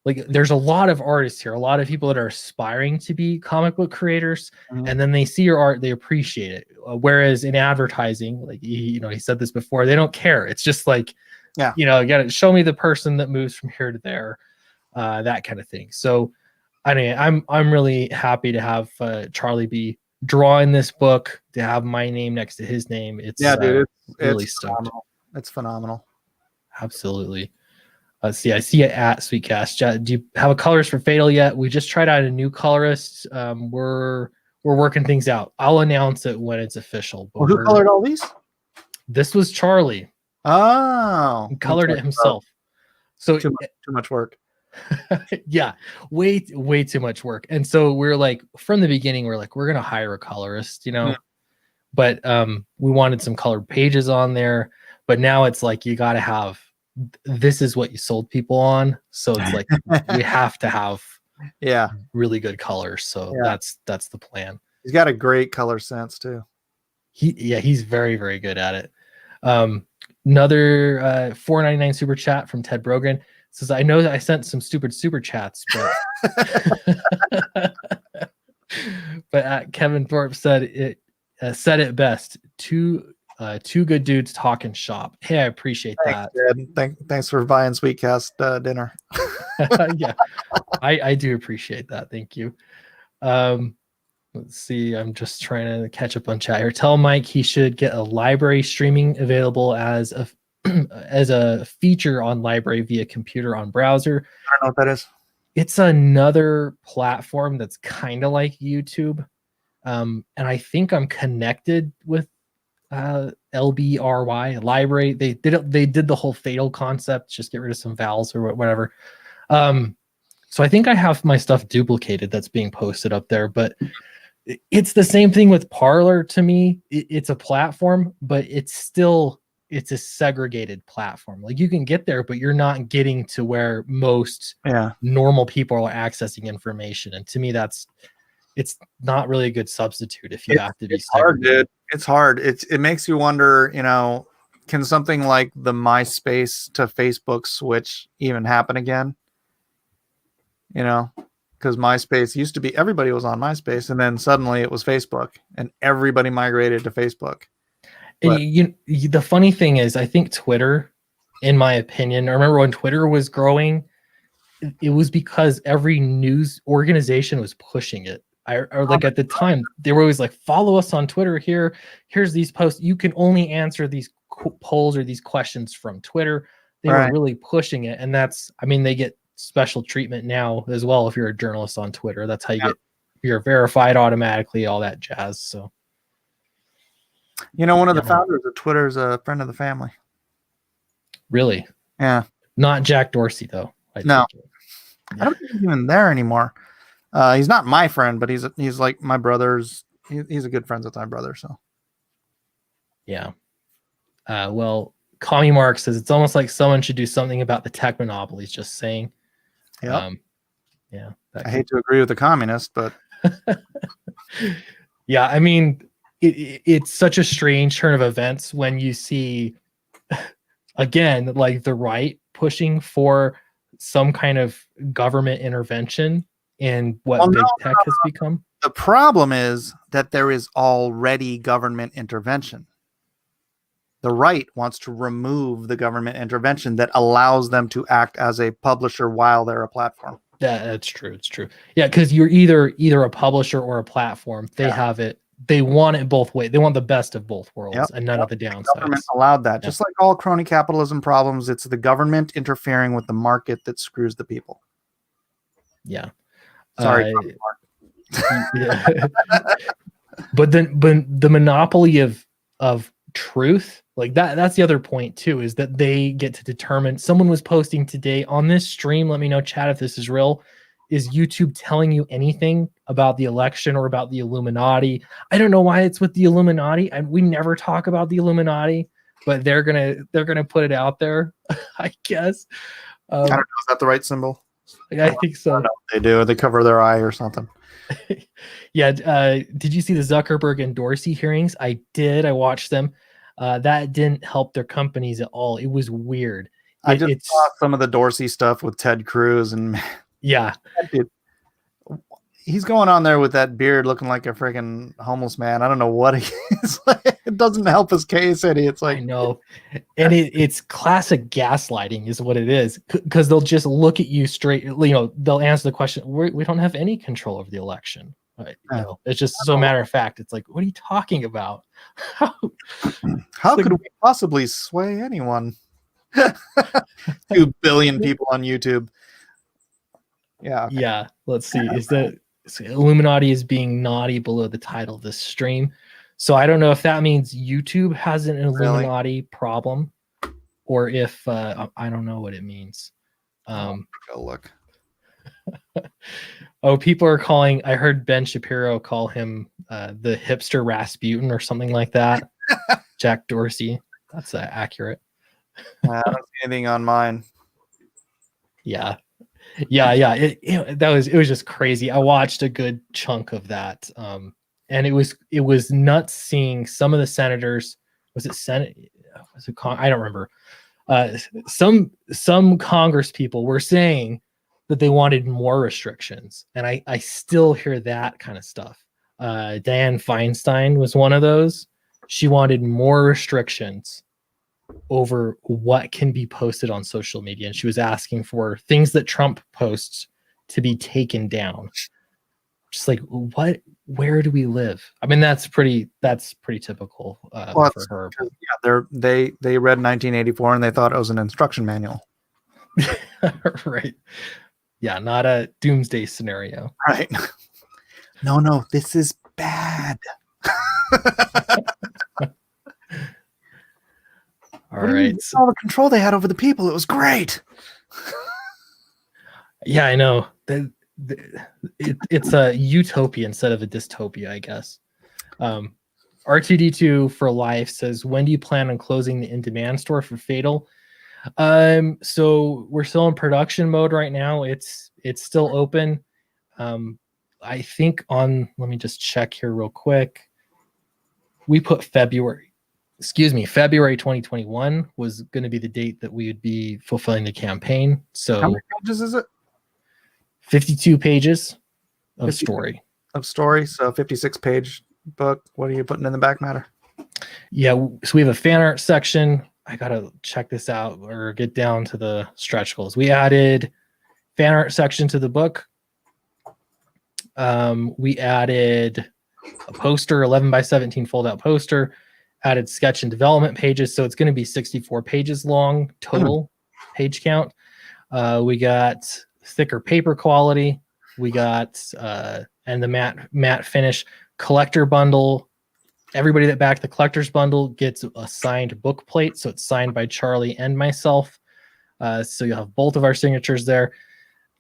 Like there's a lot of artists here, a lot of people that are aspiring to be comic book creators, and then they see your art, they appreciate it. Whereas in advertising, like he said this before, they don't care. It's just like, you got to show me the person that moves from here to there, that kind of thing. So, I'm really happy to have Charlie be drawing this book, to have my name next to his name. It's dude, really it's stoked. phenomenal. It's phenomenal. absolutely. Let's see. I see it at Sweetcast. Do you have a colorist for Fatal yet? We just tried out a new colorist. We're working things out. I'll announce it when it's official. But Well, who colored all these? This was Charlie. Oh, He colored it himself. So too much work. Yeah, way too much work. And so we're like, from the beginning, we're like, we're gonna hire a colorist, you know. Yeah. But we wanted some colored pages on there. But now it's like you got to have. This is what you sold people on. So it's like we have to have really good colors. So that's the plan. He's got a great color sense too. He's very, very good at it. Another $4.99 super chat from Ted Brogan says, I know that I sent some stupid super chats, but Kevin Thorpe said it best. Two good dudes talking shop. Hey, I appreciate that. Thanks for buying Sweetcast dinner. Yeah, I do appreciate that. Thank you. Let's see. I'm just trying to catch up on chat here. Tell Mike he should get a library streaming available as a as a feature on library via computer on browser. I don't know what that is. It's another platform that's kind of like YouTube. And I think I'm connected with LBRY library. They did the whole Fatal concept, just get rid of some vowels or whatever. So I think I have my stuff duplicated that's being posted up there, but it's the same thing with Parler to me. It's a platform, but it's a segregated platform. Like you can get there, but you're not getting to where most normal people are accessing information. And to me, it's not really a good substitute if you have to be hard, dude. It's hard. It makes you wonder, you know, can something like the MySpace to Facebook switch even happen again? You know, because MySpace used to be, everybody was on MySpace, and then suddenly it was Facebook, and everybody migrated to Facebook. And the funny thing is, I think Twitter, in my opinion, I remember when Twitter was growing, it was because every news organization was pushing it. Or like at the time, they were always like, follow us on Twitter here. Here's these posts. You can only answer these polls or these questions from Twitter. They were really pushing it. And they get special treatment now as well if you're a journalist on Twitter. That's how you're verified automatically, all that jazz. So, you know, one of the founders of Twitter is a friend of the family. Really? Yeah. Not Jack Dorsey though. I don't think he's even there anymore. He's not my friend, but he's like my brother's. He's a good friend with my brother. So, yeah. Well, Commie Mark says it's almost like someone should do something about the tech monopolies. Just saying. Yeah. I hate to agree with the communist, but yeah, I mean, it's such a strange turn of events when you see, again, like the right pushing for some kind of government intervention in what big tech has become. The problem is that there is already government intervention. The right wants to remove the government intervention that allows them to act as a publisher while they're a platform. That's true. It's true. Yeah, because you're either a publisher or a platform. They have it. They want it both ways. They want the best of both worlds and none of the downsides. The government allowed that. Just like all crony capitalism problems, it's the government interfering with the market that screws the people. Yeah. Sorry. But the monopoly of truth, like that's the other point too, is that they get to determine. Someone was posting today on this stream, let me know, chat, if this is real. Is YouTube telling you anything about the election or about the Illuminati? I don't know why it's with the Illuminati, and we never talk about the Illuminati, but they're gonna put it out there. I guess. I don't know. Is that the right symbol? I think so. I they do. They cover their eye or something. Yeah. Did you see the Zuckerberg and Dorsey hearings? I did. I watched them. That didn't help their companies at all. It was weird. I just saw some of the Dorsey stuff with Ted Cruz, and dude, he's going on there with that beard looking like a freaking homeless man. I don't know what he is. It doesn't help his case any. It's like, I know. And it's classic gaslighting is what it is, because they'll just look at you straight. You know, they'll answer the question. We don't have any control over the election. You know, it's just so matter of fact. It's like, what are you talking about? How could we possibly sway anyone? 2 billion people on YouTube. Yeah. Okay. Yeah, let's see. Illuminati is being naughty below the title of this stream. So I don't know if that means YouTube has an Illuminati problem or if I don't know what it means. Go look. Oh, people are calling. I heard Ben Shapiro call him the hipster Rasputin or something like that. Jack Dorsey. That's accurate. I don't see anything on mine. Yeah. It was just crazy. I watched a good chunk of that, and it was nuts seeing some of the senators. Was it Senate? Was it I don't remember. Some Congress people were saying that they wanted more restrictions, and I still hear that kind of stuff. Dianne Feinstein was one of those. She wanted more restrictions over what can be posted on social media, and she was asking for things that Trump posts to be taken down. Just like, where do we live? I mean, that's pretty typical for her. Yeah, they read 1984 and they thought it was an instruction manual. Right. Yeah, not a doomsday scenario. Right. No, this is bad. All right. All the control they had over the people, it was great. Yeah, I know. It's a utopia instead of a dystopia, I guess. R2D2 for life says, when do you plan on closing the in-demand store for Fatal? So we're still in production mode right now. It's still open. I think let me just check here real quick. We put February 2021 was going to be the date that we would be fulfilling the campaign. So how many pages is it? 52 pages of story. So 56-page book. What are you putting in the back matter? Yeah, so we have a fan art section. I gotta check this out or get down to the stretch goals. We added fan art section to the book. We added a poster, 11 by 17 fold out poster, added sketch and development pages. So it's going to be 64 pages long total page count. We got thicker paper quality. We got, and the matte finish collector bundle. Everybody that backed the collector's bundle gets a signed book plate. So it's signed by Charlie and myself. So you'll have both of our signatures there.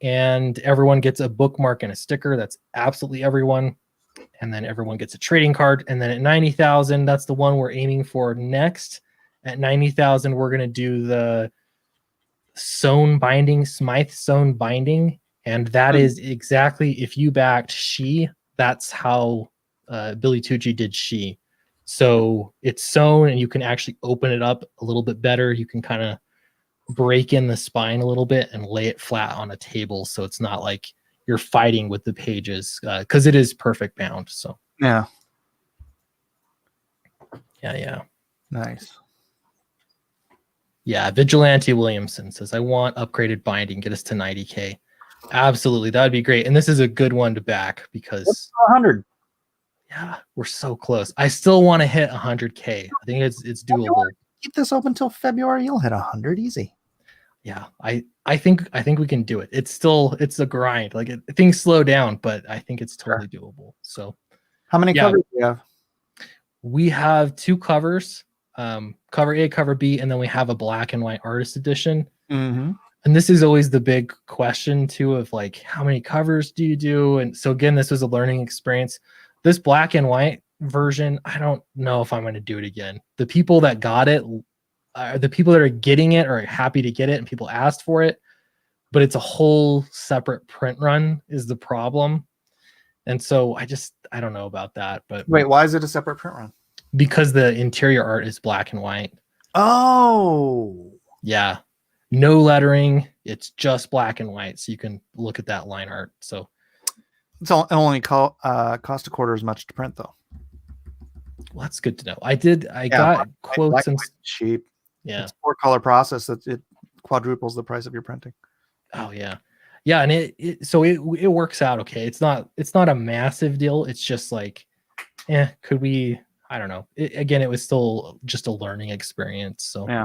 And everyone gets a bookmark and a sticker. That's absolutely everyone. And then everyone gets a trading card. And then at 90,000, that's the one we're aiming for next. At 90,000, we're going to do the sewn binding, Smythe sewn binding. And that is exactly, if you backed She, that's how Billy Tucci did She. So it's sewn and you can actually open it up a little bit better. You can kind of break in the spine a little bit and lay it flat on a table. So it's not like you're fighting with the pages because it is perfect bound. So yeah. Nice. Yeah, Vigilante Williamson says, I want upgraded binding, get us to 90K. Absolutely, that would be great. And this is a good one to back because 100. Yeah, we're so close. I still want to hit 100K. I think it's doable. Keep this open till February, you'll hit 100 easy. Yeah, I think we can do it. It's a grind. Like things slow down, but I think it's totally doable. So, how many covers do you have? We have 2 covers, cover A, cover B, and then we have a black and white artist edition. Mm-hmm. And this is always the big question too, of like, how many covers do you do? And so again, this was a learning experience. This black and white version, I don't know if I'm going to do it again. The people that got it, the people that are getting it are happy to get it, and people asked for it, but it's a whole separate print run is the problem. And so I don't know about that. But wait, why is it a separate print run? Because the interior art is black and white. Oh, yeah. No lettering. It's just black and white. So you can look at that line art. So it's only cost a quarter as much to print though. Well, that's good to know. I got quotes and cheap. Yeah. It's 4-color process that it quadruples the price of your printing. Oh yeah. Yeah. And it works out. Okay. It's not a massive deal. It's just like, could we, I don't know. Again, it was still just a learning experience. So yeah.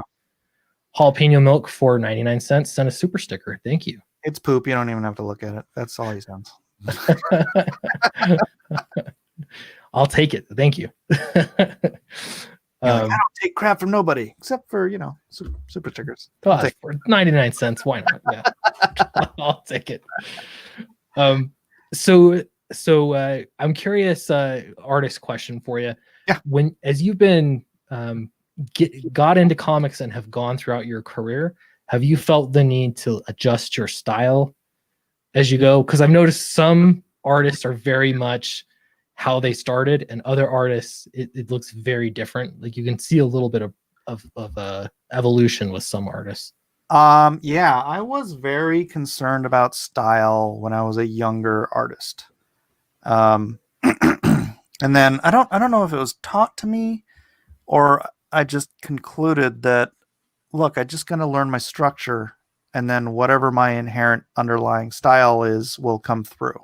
Jalapeno milk for 99 cents. Send a super sticker. Thank you. It's poop. You don't even have to look at it. That's all he sends. I'll take it. Thank you. I don't take crap from nobody except for, super stickers. For 99 cents. Why not? Yeah. I'll take it. So I'm curious, artist question for you. Yeah. As you've been got into comics and have gone throughout your career, have you felt the need to adjust your style as you go? Because I've noticed some artists are very much how they started, and other artists it looks very different. Like you can see a little bit of evolution with some artists. Yeah, I was very concerned about style when I was a younger artist. And then I don't know if it was taught to me or I just concluded that, look, I'm just going to learn my structure, and then whatever my inherent underlying style is will come through.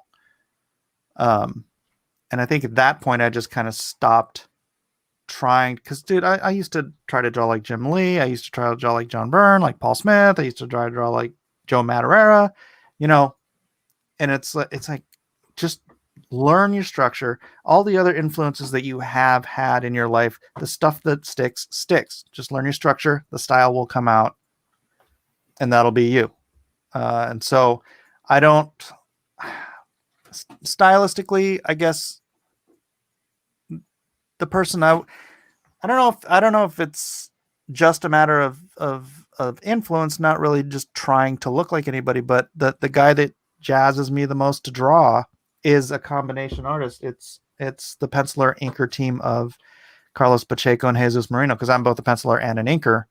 And I think at that point I just kind of stopped trying, because dude, I used to try to draw like Jim Lee. I used to try to draw like John Byrne, like Paul Smith. I used to try to draw like Joe Madureira, and it's like, just learn your structure. All the other influences that you have had in your life, the stuff that sticks. Just learn your structure. The style will come out, and that'll be you. And so I don't, stylistically, I guess the person I don't know if it's just a matter of influence, not really just trying to look like anybody, but the guy that jazzes me the most to draw is a combination artist. It's the penciler inker team of Carlos Pacheco and Jesus Marino, because I'm both a penciler and an inker.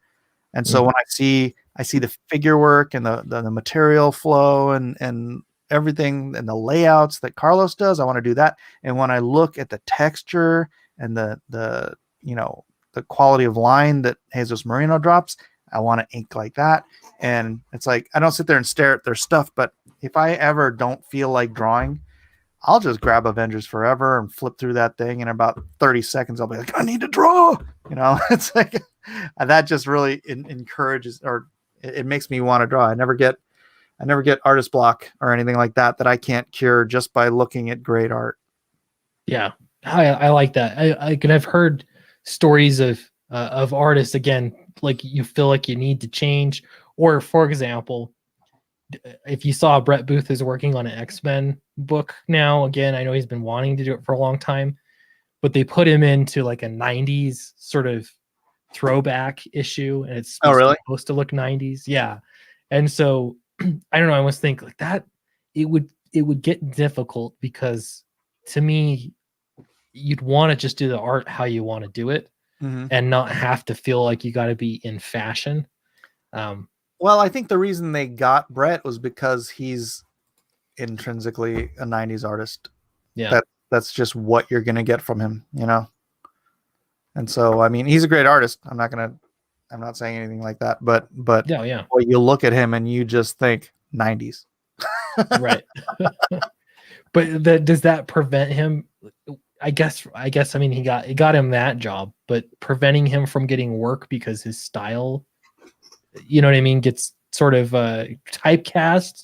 And so when I see the figure work and the material flow and everything and the layouts that Carlos does, I want to do that. And when I look at the texture and the quality of line that Jesus Marino drops, I want to ink like that. And it's like, I don't sit there and stare at their stuff, but if I ever don't feel like drawing, I'll just grab Avengers Forever and flip through that thing. In about 30 seconds, I'll be like, I need to draw. It's like, that just really encourages, or it makes me want to draw. I never get artist block or anything like that I can't cure just by looking at great art. Yeah, I like that. I've heard stories of artists, again, like you feel like you need to change, or for example, if you saw Brett Booth is working on an X-Men book now, again, I know he's been wanting to do it for a long time, but they put him into like a 90s sort of throwback issue, and it's supposed to look 90s. Yeah. And so I don't know, I almost think like that it would get difficult, because to me, you'd want to just do the art how you want to do it, and not have to feel like you got to be in fashion. Well, I think the reason they got Brett was because he's intrinsically a 90s artist. Yeah. That's just what you're going to get from him, And so, I mean, he's a great artist. I'm not saying anything like that, but yeah. Well, you look at him and you just think 90s. Right. But does that prevent him? I guess, I mean, it got him that job, but preventing him from getting work because his style, you know what I mean, gets sort of typecast,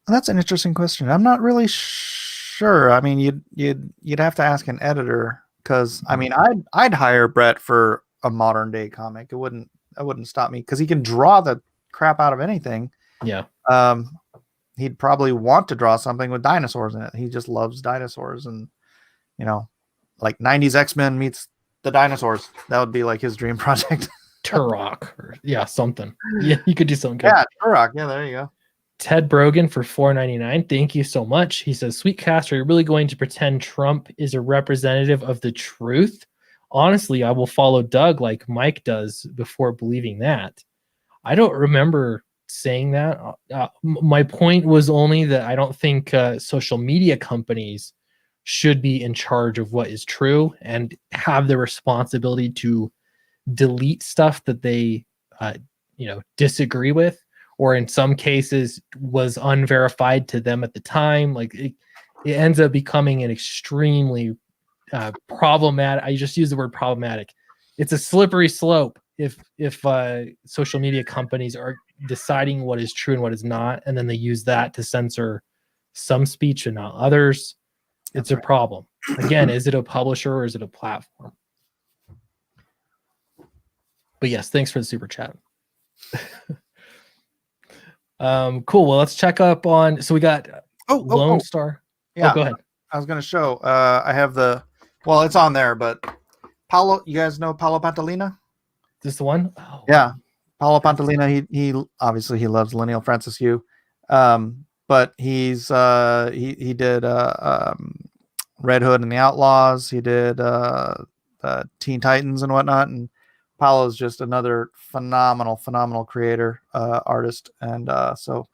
That's an interesting question. I'm not really sure. I mean, you'd have to ask an editor, because I mean, I'd hire Brett for a modern day comic. It wouldn't stop me, because he can draw the crap out of anything. Yeah. He'd probably want to draw something with dinosaurs in it. He just loves dinosaurs, and like 90s X-Men meets the dinosaurs. That would be like his dream project. Turok, or something. Yeah, you could do something good. Yeah, Turok. Yeah, there you go. Ted Brogan for $4.99. Thank you so much. He says, "Sweet cast, are you really going to pretend Trump is a representative of the truth? Honestly, I will follow Doug like Mike does before believing that." I don't remember saying that. My point was only that I don't think social media companies should be in charge of what is true and have the responsibility to delete stuff that they disagree with, or in some cases was unverified to them at the time. Like it ends up becoming an extremely problematic. I just use the word problematic. It's a slippery slope if social media companies are deciding what is true and what is not, and then they use that to censor some speech and not others, it's That's a right. problem. Again, is it a publisher or is it a platform? But yes, thanks for the super chat. Cool. Well, let's check up on. So we got Lone Star. Yeah, Oh, go ahead. I was gonna show. I have well, it's on there, but Paolo. You guys know Paolo Pantalina? Is this the one? Oh, Yeah, Paolo Pantalina. He obviously he loves Lineal Francis Yu, but he did Red Hood and the Outlaws. He did Teen Titans and whatnot. And Paolo's just another phenomenal creator, artist. And so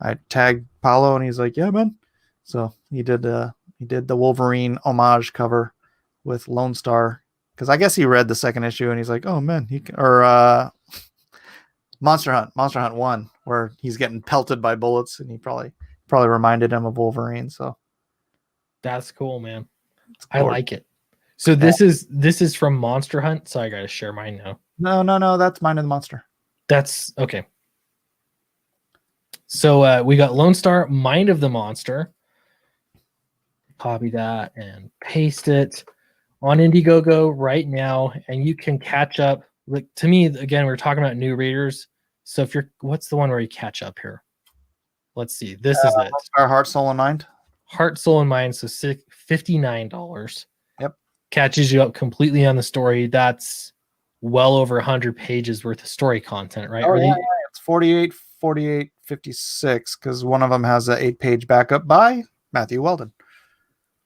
I tagged Paolo, and he's like, "Yeah, man." So he did the Wolverine homage cover with Lone Star, because I guess he read the second issue and he's like, "Oh man, Monster Hunt 1, where he's getting pelted by bullets, and he probably reminded him of Wolverine." So that's cool, man. cool. I like it. So this is from Monster Hunt. So I gotta share mine now. No, that's Mind of the Monster. That's okay. So we got Lone Star, Mind of the Monster. Copy that and paste it on Indiegogo right now, and you can catch up. Like, to me, again, we're talking about new readers. So if what's the one where you catch up here? Let's see. This is it. Our Heart, Soul, and Mind. Heart, Soul, and Mind. So $59. Yep. Catches you up completely on the story. That's well over 100 pages worth of story content, right? Oh, yeah. It's 48, 56, because one of them has an 8-page backup by Matthew Weldon.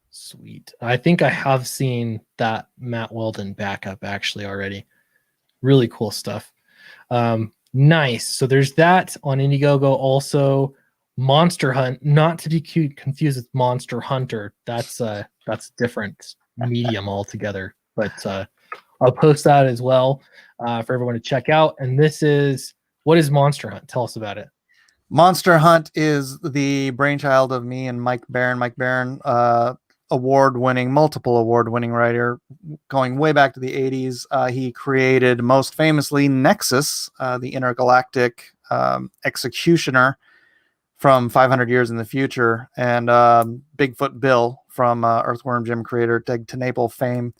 Sweet. I think I have seen that Matt Weldon backup actually already. Really cool stuff. Nice. So there's that on Indiegogo. Also, Monster Hunt, not to be confused with Monster Hunter. That's a different medium altogether. But I'll post that as well for everyone to check out. And what is Monster Hunt? Tell us about it. Monster Hunt is the brainchild of me and Mike Barron. Mike Barron, multiple award-winning writer, going way back to the 80s. He created, most famously, Nexus, the intergalactic executioner from 500 Years in the Future, and Bigfoot Bill from Earthworm Jim creator Doug TenNapel fame,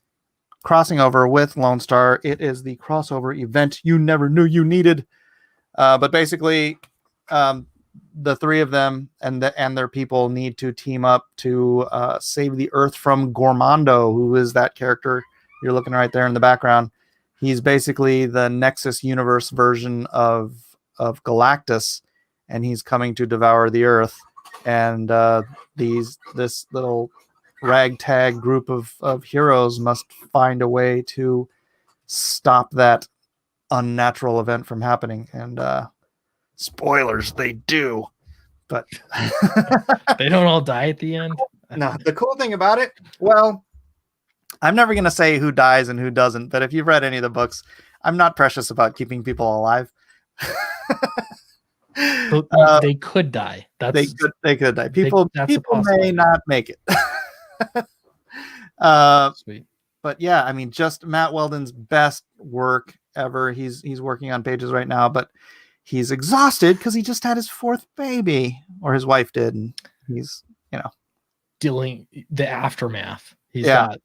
crossing over with Lone Star. It is the crossover event you never knew you needed. But basically, the three of them and their people need to team up to save the Earth from Gormondo, who is that character you're looking right there in the background. He's basically the Nexus universe version of Galactus, and he's coming to devour the Earth. And this little ragtag group of heroes must find a way to stop that unnatural event from happening. And spoilers, they do, but they don't all die at the end. No, the cool thing about it, well, I'm never going to say who dies and who doesn't, but if you've read any of the books, I'm not precious about keeping people alive. They could die. They could die. People may not make it. Sweet. But yeah, I mean, just Matt Weldon's best work ever. He's working on pages right now, but he's exhausted because he just had his 4th baby, or his wife did, and he's dealing the aftermath. Yeah.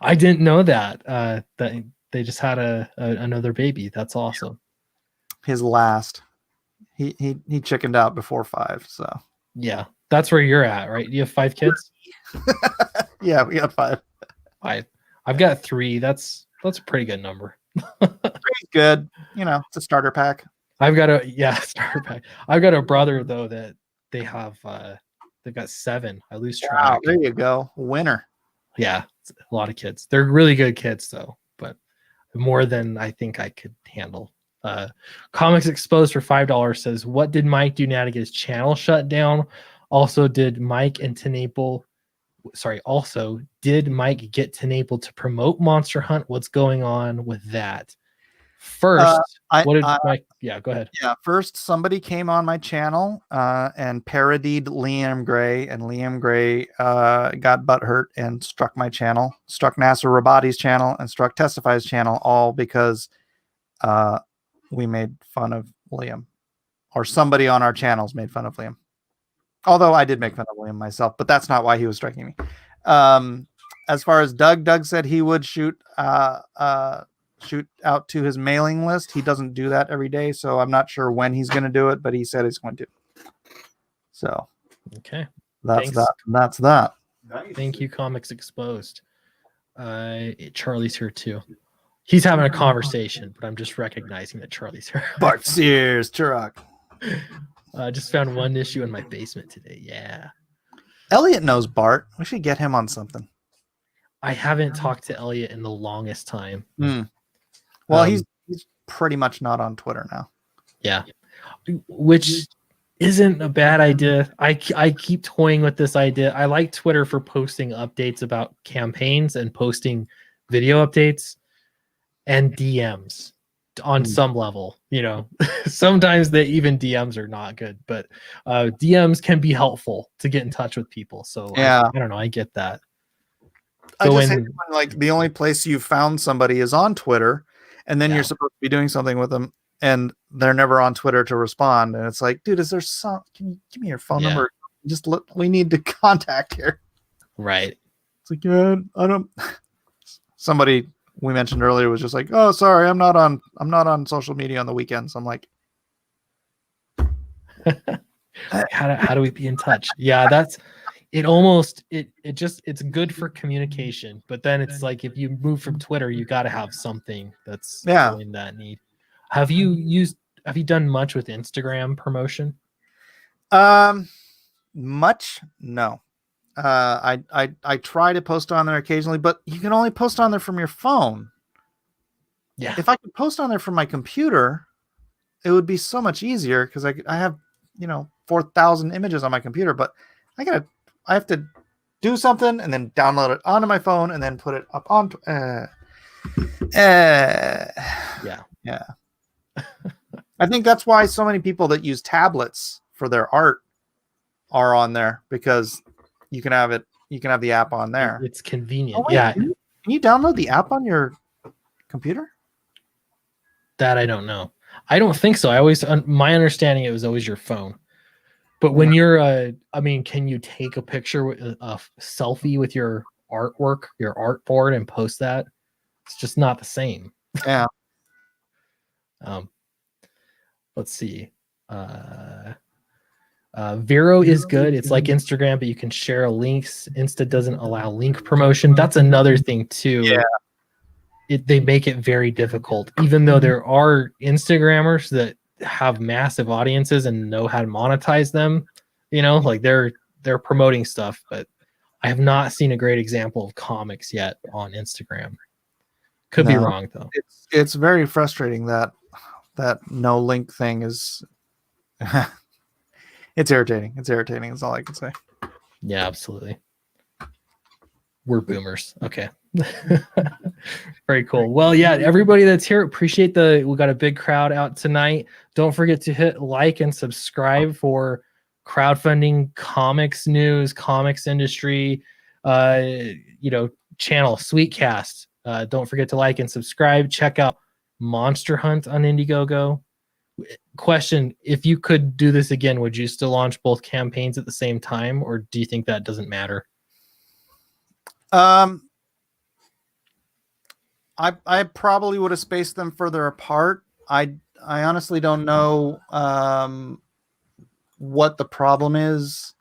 I didn't know that that they just had another baby. That's awesome. His last. He chickened out before 5. So yeah, that's where you're at, right? You have 5 kids? Yeah, we got 5. 5. I've got 3. That's a pretty good number. Pretty good. It's a starter pack. I've got starter pack. I've got a brother though that they have they've got 7. I lose track. Wow, there you go. Winner. Yeah, it's a lot of kids. They're really good kids though, but more than I think I could handle. Comics Exposed for $5 says, what did Mike do now to get his channel shut down? Also, did Mike get TenNapel to promote Monster Hunt? What's going on with that? First, Mike? Yeah, go ahead. Yeah, first somebody came on my channel and parodied Liam Gray, and Liam Gray got butthurt and struck my channel, struck Nasser Rabati's channel, and struck Testify's channel, all because we made fun of Liam, or somebody on our channels made fun of Liam. Although I did make fun of Liam myself, but that's not why he was striking me. As far as Doug said he would shoot out to his mailing list. He doesn't do that every day, so I'm not sure when he's going to do it, but he said he's going to. So okay, that's thanks. that. That's that. Nice. Thank you, Comics Exposed. Charlie's here too. He's having a conversation, but I'm just recognizing that Charlie's here. Bart Sears truck. I just found one issue in my basement today. Yeah. Elliot knows Bart. We should get him on something. I haven't talked to Elliot in the longest time. Well, he's pretty much not on Twitter now. Yeah. Which isn't a bad idea. I keep toying with this idea. I like Twitter for posting updates about campaigns and posting video updates and DMs on some level. You know, sometimes even DMs are not good, but DMs can be helpful to get in touch with people. So yeah, I don't know. I get that. I just hate when, like, the only place you found somebody is on Twitter, and then you're supposed to be doing something with them, and they're never on Twitter to respond. And it's like, dude, is there some? Can you give me your phone number? We need to contact here. Right. It's like, yeah, I don't. Somebody we mentioned earlier was just like, oh, sorry, I'm not on social media on the weekends. I'm like, how do we be in touch? Yeah, that's it. Almost it's good for communication, but then it's like if you move from Twitter, you got to have something that's filling that need. Have you done much with Instagram promotion? Much? No. I try to post on there occasionally, but you can only post on there from your phone. Yeah. If I could post on there from my computer, it would be so much easier because I have 4,000 images on my computer, but I have to do something and then download it onto my phone and then put it up on. Yeah. I think that's why so many people that use tablets for their art are on there, because you can have the app on there. It's convenient. Oh, wait, yeah. Can you download the app on your computer? That I don't know. I don't think so. My understanding, it was always your phone. But when you're, can you take a picture with a selfie with your artwork, your art board, and post that? It's just not the same. Yeah. Let's see. Vero is good. It's like Instagram, but you can share links. Insta doesn't allow link promotion. That's another thing too. Yeah. They make it very difficult, even though there are Instagrammers that have massive audiences and know how to monetize them. Like they're promoting stuff, but I have not seen a great example of comics yet on Instagram. Could be wrong though. It's very frustrating that no link thing is. It's irritating. It's irritating. Is all I can say. Yeah, absolutely. We're boomers. Okay. Very cool. Well, yeah, everybody that's here, appreciate we got a big crowd out tonight. Don't forget to hit like and subscribe for crowdfunding, comics news, comics industry, channel Sweetcast. Don't forget to like and subscribe. Check out Monster Hunt on Indiegogo. Question: if you could do this again, would you still launch both campaigns at the same time, or do you think that doesn't matter? I probably would have spaced them further apart. I honestly don't know what the problem is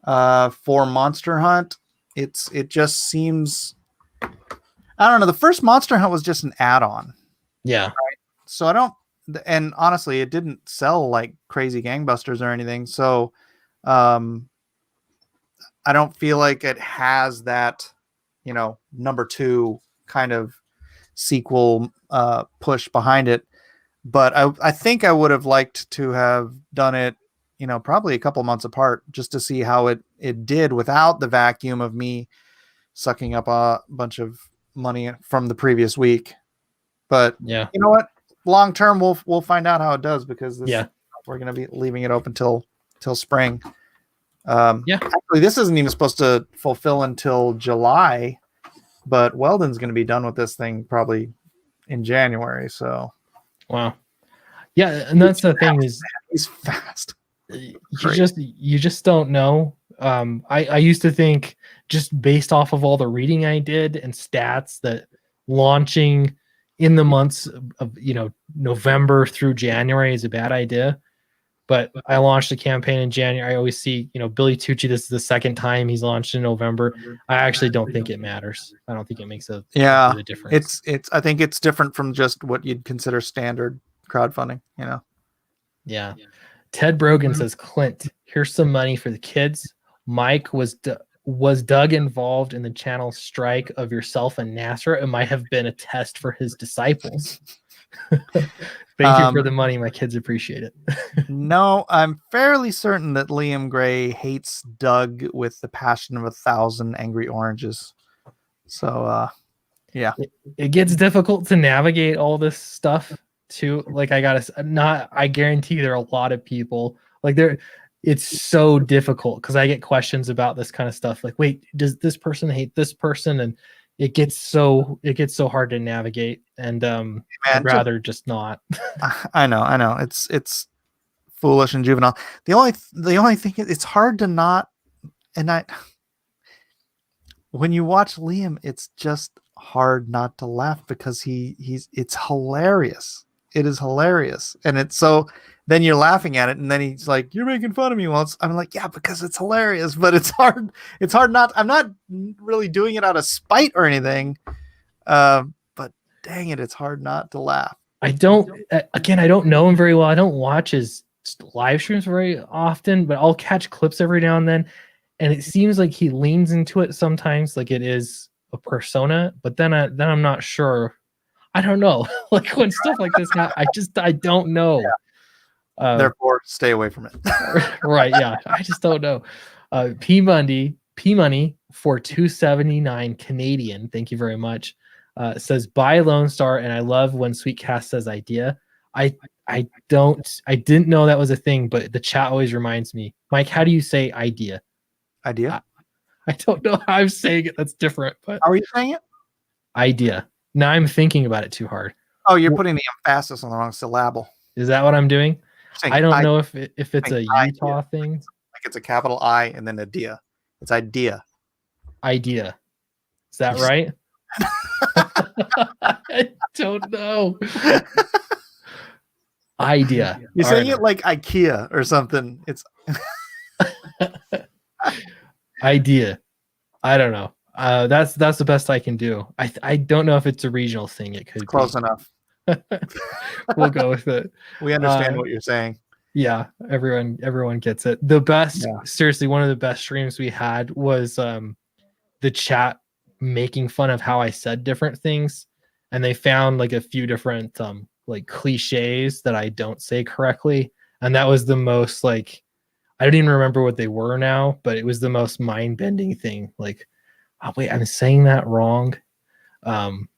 for Monster Hunt. It just seems, I don't know. The first Monster Hunt was just an add-on. Yeah. Right? So I don't. And honestly, it didn't sell like crazy gangbusters or anything. So I don't feel like it has that, number 2 kind of sequel push behind it. But I think I would have liked to have done it, probably a couple months apart, just to see how it did without the vacuum of me sucking up a bunch of money from the previous week. But yeah, you know what? Long term, we'll find out how it does, because we're going to be leaving it open till spring. Actually, this isn't even supposed to fulfill until July, but Weldon's going to be done with this thing probably in January. So Wow. Yeah, and that's the thing is He's fast. you just don't know. I used to think just based off of all the reading I did and stats that launching in the months of November through January is a bad idea. But I launched a campaign in January. I always see, Billy Tucci, this is the second time he's launched in November. I actually don't think it matters. I don't think it makes a bit of difference. It's I think it's different from just what you'd consider standard crowdfunding, Yeah. Ted Brogan says, Clint, here's some money for the kids. Mike, was Doug involved in the channel strike of yourself and Nasser? It might have been a test for his disciples. Thank you for the money. My kids appreciate it. No, I'm fairly certain that Liam Gray hates Doug with the passion of 1,000 angry oranges. So, yeah. It gets difficult to navigate all this stuff too. Like I guarantee there are a lot of people it's so difficult because I get questions about this kind of stuff. Like, wait, does this person hate this person? And it gets so hard to navigate. And I'd rather just not. I know. It's foolish and juvenile. The only thing is it's hard to not. And when you watch Liam, it's just hard not to laugh because it's hilarious. It is hilarious. And it's so then you're laughing at it and then he's like, you're making fun of me once. I'm like, yeah, because it's hilarious, but it's hard not. I'm not really doing it out of spite or anything. But dang it, it's hard not to laugh. I don't know him very well. I don't watch his live streams very often, but I'll catch clips every now and then. And it seems like he leans into it sometimes, like it is a persona, but then I'm not sure. I don't know. Like when stuff like this happens, I don't know. Yeah. Therefore, stay away from it. Right? Yeah, I just don't know. P Money for 279 Canadian. Thank you very much. Says buy Lone Star, and I love when Sweetcast says idea. I didn't know that was a thing, but the chat always reminds me. Mike, how do you say idea? Idea. I don't know how I'm saying it. That's different. But are you saying it? Idea. Now I'm thinking about it too hard. Oh, you're putting the emphasis on the wrong syllable. Is that what I'm doing? I don't know if it's a Utah thing. Like it's a capital I and then a dia. It's idea. Idea. Is that right? I don't know. Idea. You're saying it like IKEA or something. It's idea. I don't know. That's the best I can do. I don't know if it's a regional thing. It could close enough. We'll go with it. We understand what you're saying. Yeah, everyone gets it. The best, seriously, one of the best streams we had was the chat making fun of how I said different things, and they found like a few different like cliches that I don't say correctly, and that was the most like I don't even remember what they were now, but it was the most mind-bending thing. Like, oh wait, I'm saying that wrong.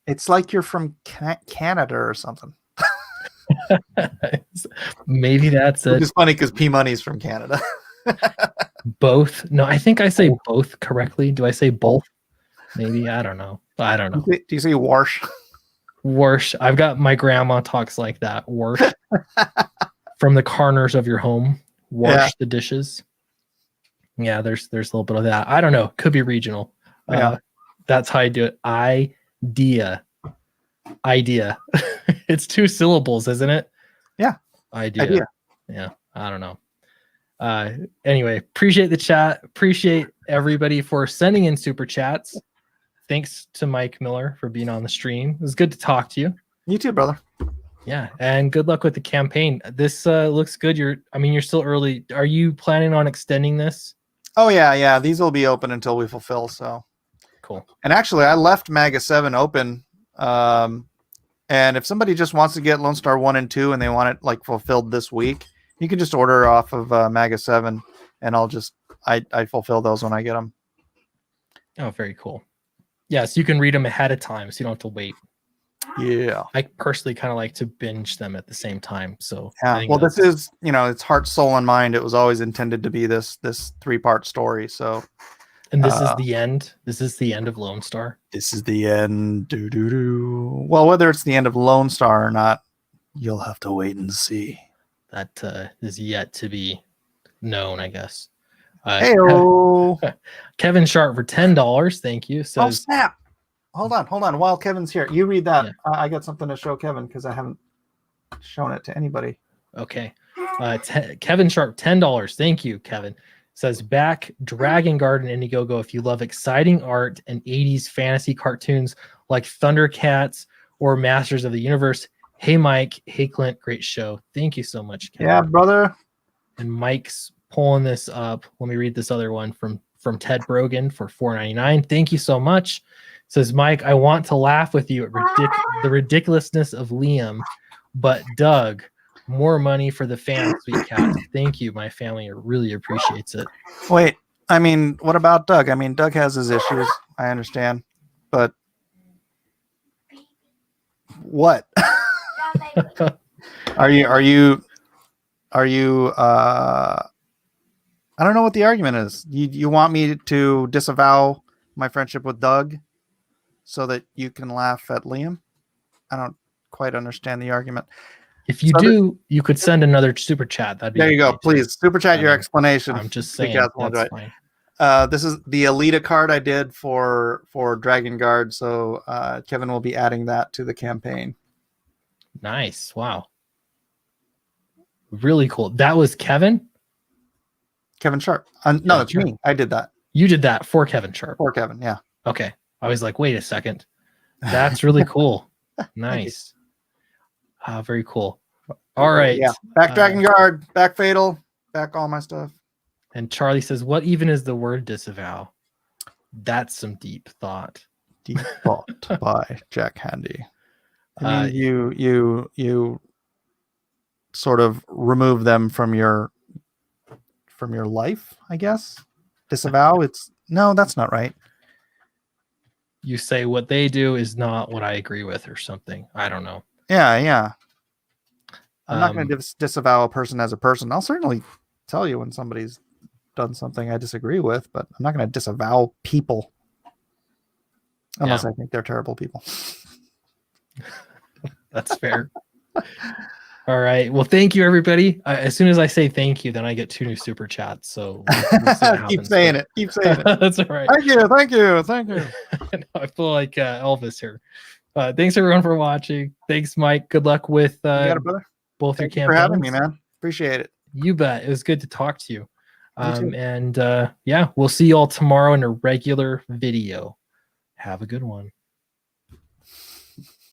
It's like you're from Canada or something. Maybe that's it. It's funny because P Money's from Canada. Both? No, I think I say both correctly. Do I say both? Maybe. I don't know. Do you say wash? Wash. I've got my grandma talks like that. Wash. From the corners of your home. Wash the dishes. Yeah, there's a little bit of that. I don't know. Could be regional. That's how I do it. Idea. It's 2 syllables, isn't it? Yeah. Idea. Yeah. I don't know. Anyway, appreciate the chat. Appreciate everybody for sending in super chats. Thanks to Mike Miller for being on the stream. It was good to talk to you. You too, brother. Yeah, and good luck with the campaign. This looks good. You're still early. Are you planning on extending this? Oh yeah. These will be open until we fulfill. So cool. And actually, I left Maga 7 open. And if somebody just wants to get Lone Star 1 and 2 and they want it like fulfilled this week, you can just order off of Maga 7, and I fulfill those when I get them. Oh, very cool. Yeah, so you can read them ahead of time, so you don't have to wait. Yeah. I personally kind of like to binge them at the same time. So yeah. Well, this is, it's heart, soul, and mind. It was always intended to be this 3-part story. So. And this is the end. This is the end of Lone Star. This is the end. Well, whether it's the end of Lone Star or not, You'll have to wait and see. That is yet to be known, I guess. Hey, Kevin Sharp for $10. Thank you. oh Says snap! Hold on. While Kevin's here, you read that. Yeah. I got something to show Kevin because I haven't shown it to anybody. okay. Kevin Sharp, $10. Thank you, Kevin. Says back Dragon Guard and Indiegogo if you love exciting art and 80s fantasy cartoons like Thundercats or Masters of the Universe. Hey Mike, hey Clint, great show. Thank you so much, Kevin. Yeah, brother. And Mike's pulling this up. Let me read this other one from Ted Brogan for $4.99. Thank you so much. Says Mike, I want to laugh with you at the ridiculousness of Liam, but Doug, more money for the fan, sweet cat. Thank you. My family really appreciates it. Wait, I mean, what about Doug? I mean, Doug has his issues. I understand, but what? Are you? I don't know what the argument is. You want me to disavow my friendship with Doug so that you can laugh at Liam? I don't quite understand the argument. If you do, you could send another super chat. That'd be there. You go. okay, too. Please super chat your explanation. I'm just saying. That's fine. This is the Alita card I did for Dragon Guard, so Kevin will be adding that to the campaign. Nice. Wow. Really cool. That was Kevin Sharp. No, it's me. I did that. You did that for Kevin Sharp. For Kevin, yeah. Okay. I was like, wait a second. That's really cool. Nice. Very cool. All right. Yeah. Back Dragon Guard, back Fatal, back all my stuff. And Charlie says, what even is the word disavow? That's some deep thought. Deep thought by Jack Handy. You sort of remove them from your life, I guess. Disavow. No, that's not right. You say what they do is not what I agree with or something. I don't know. Yeah. I'm not going to disavow a person as a person. I'll certainly tell you when somebody's done something I disagree with, but I'm not going to disavow people unless I think they're terrible people. That's fair. All right. Well, thank you, everybody. As soon as I say thank you, then I get 2 new super chats. So we'll keep saying it. That's all right. Thank you. I feel like Elvis here. Thanks everyone for watching. Thanks, Mike. Good luck with you got it, brother. Both Thank your you campaigns. for having me, man. Appreciate it. You bet. It was good to talk to you. And we'll see you all tomorrow in a regular video. Have a good one.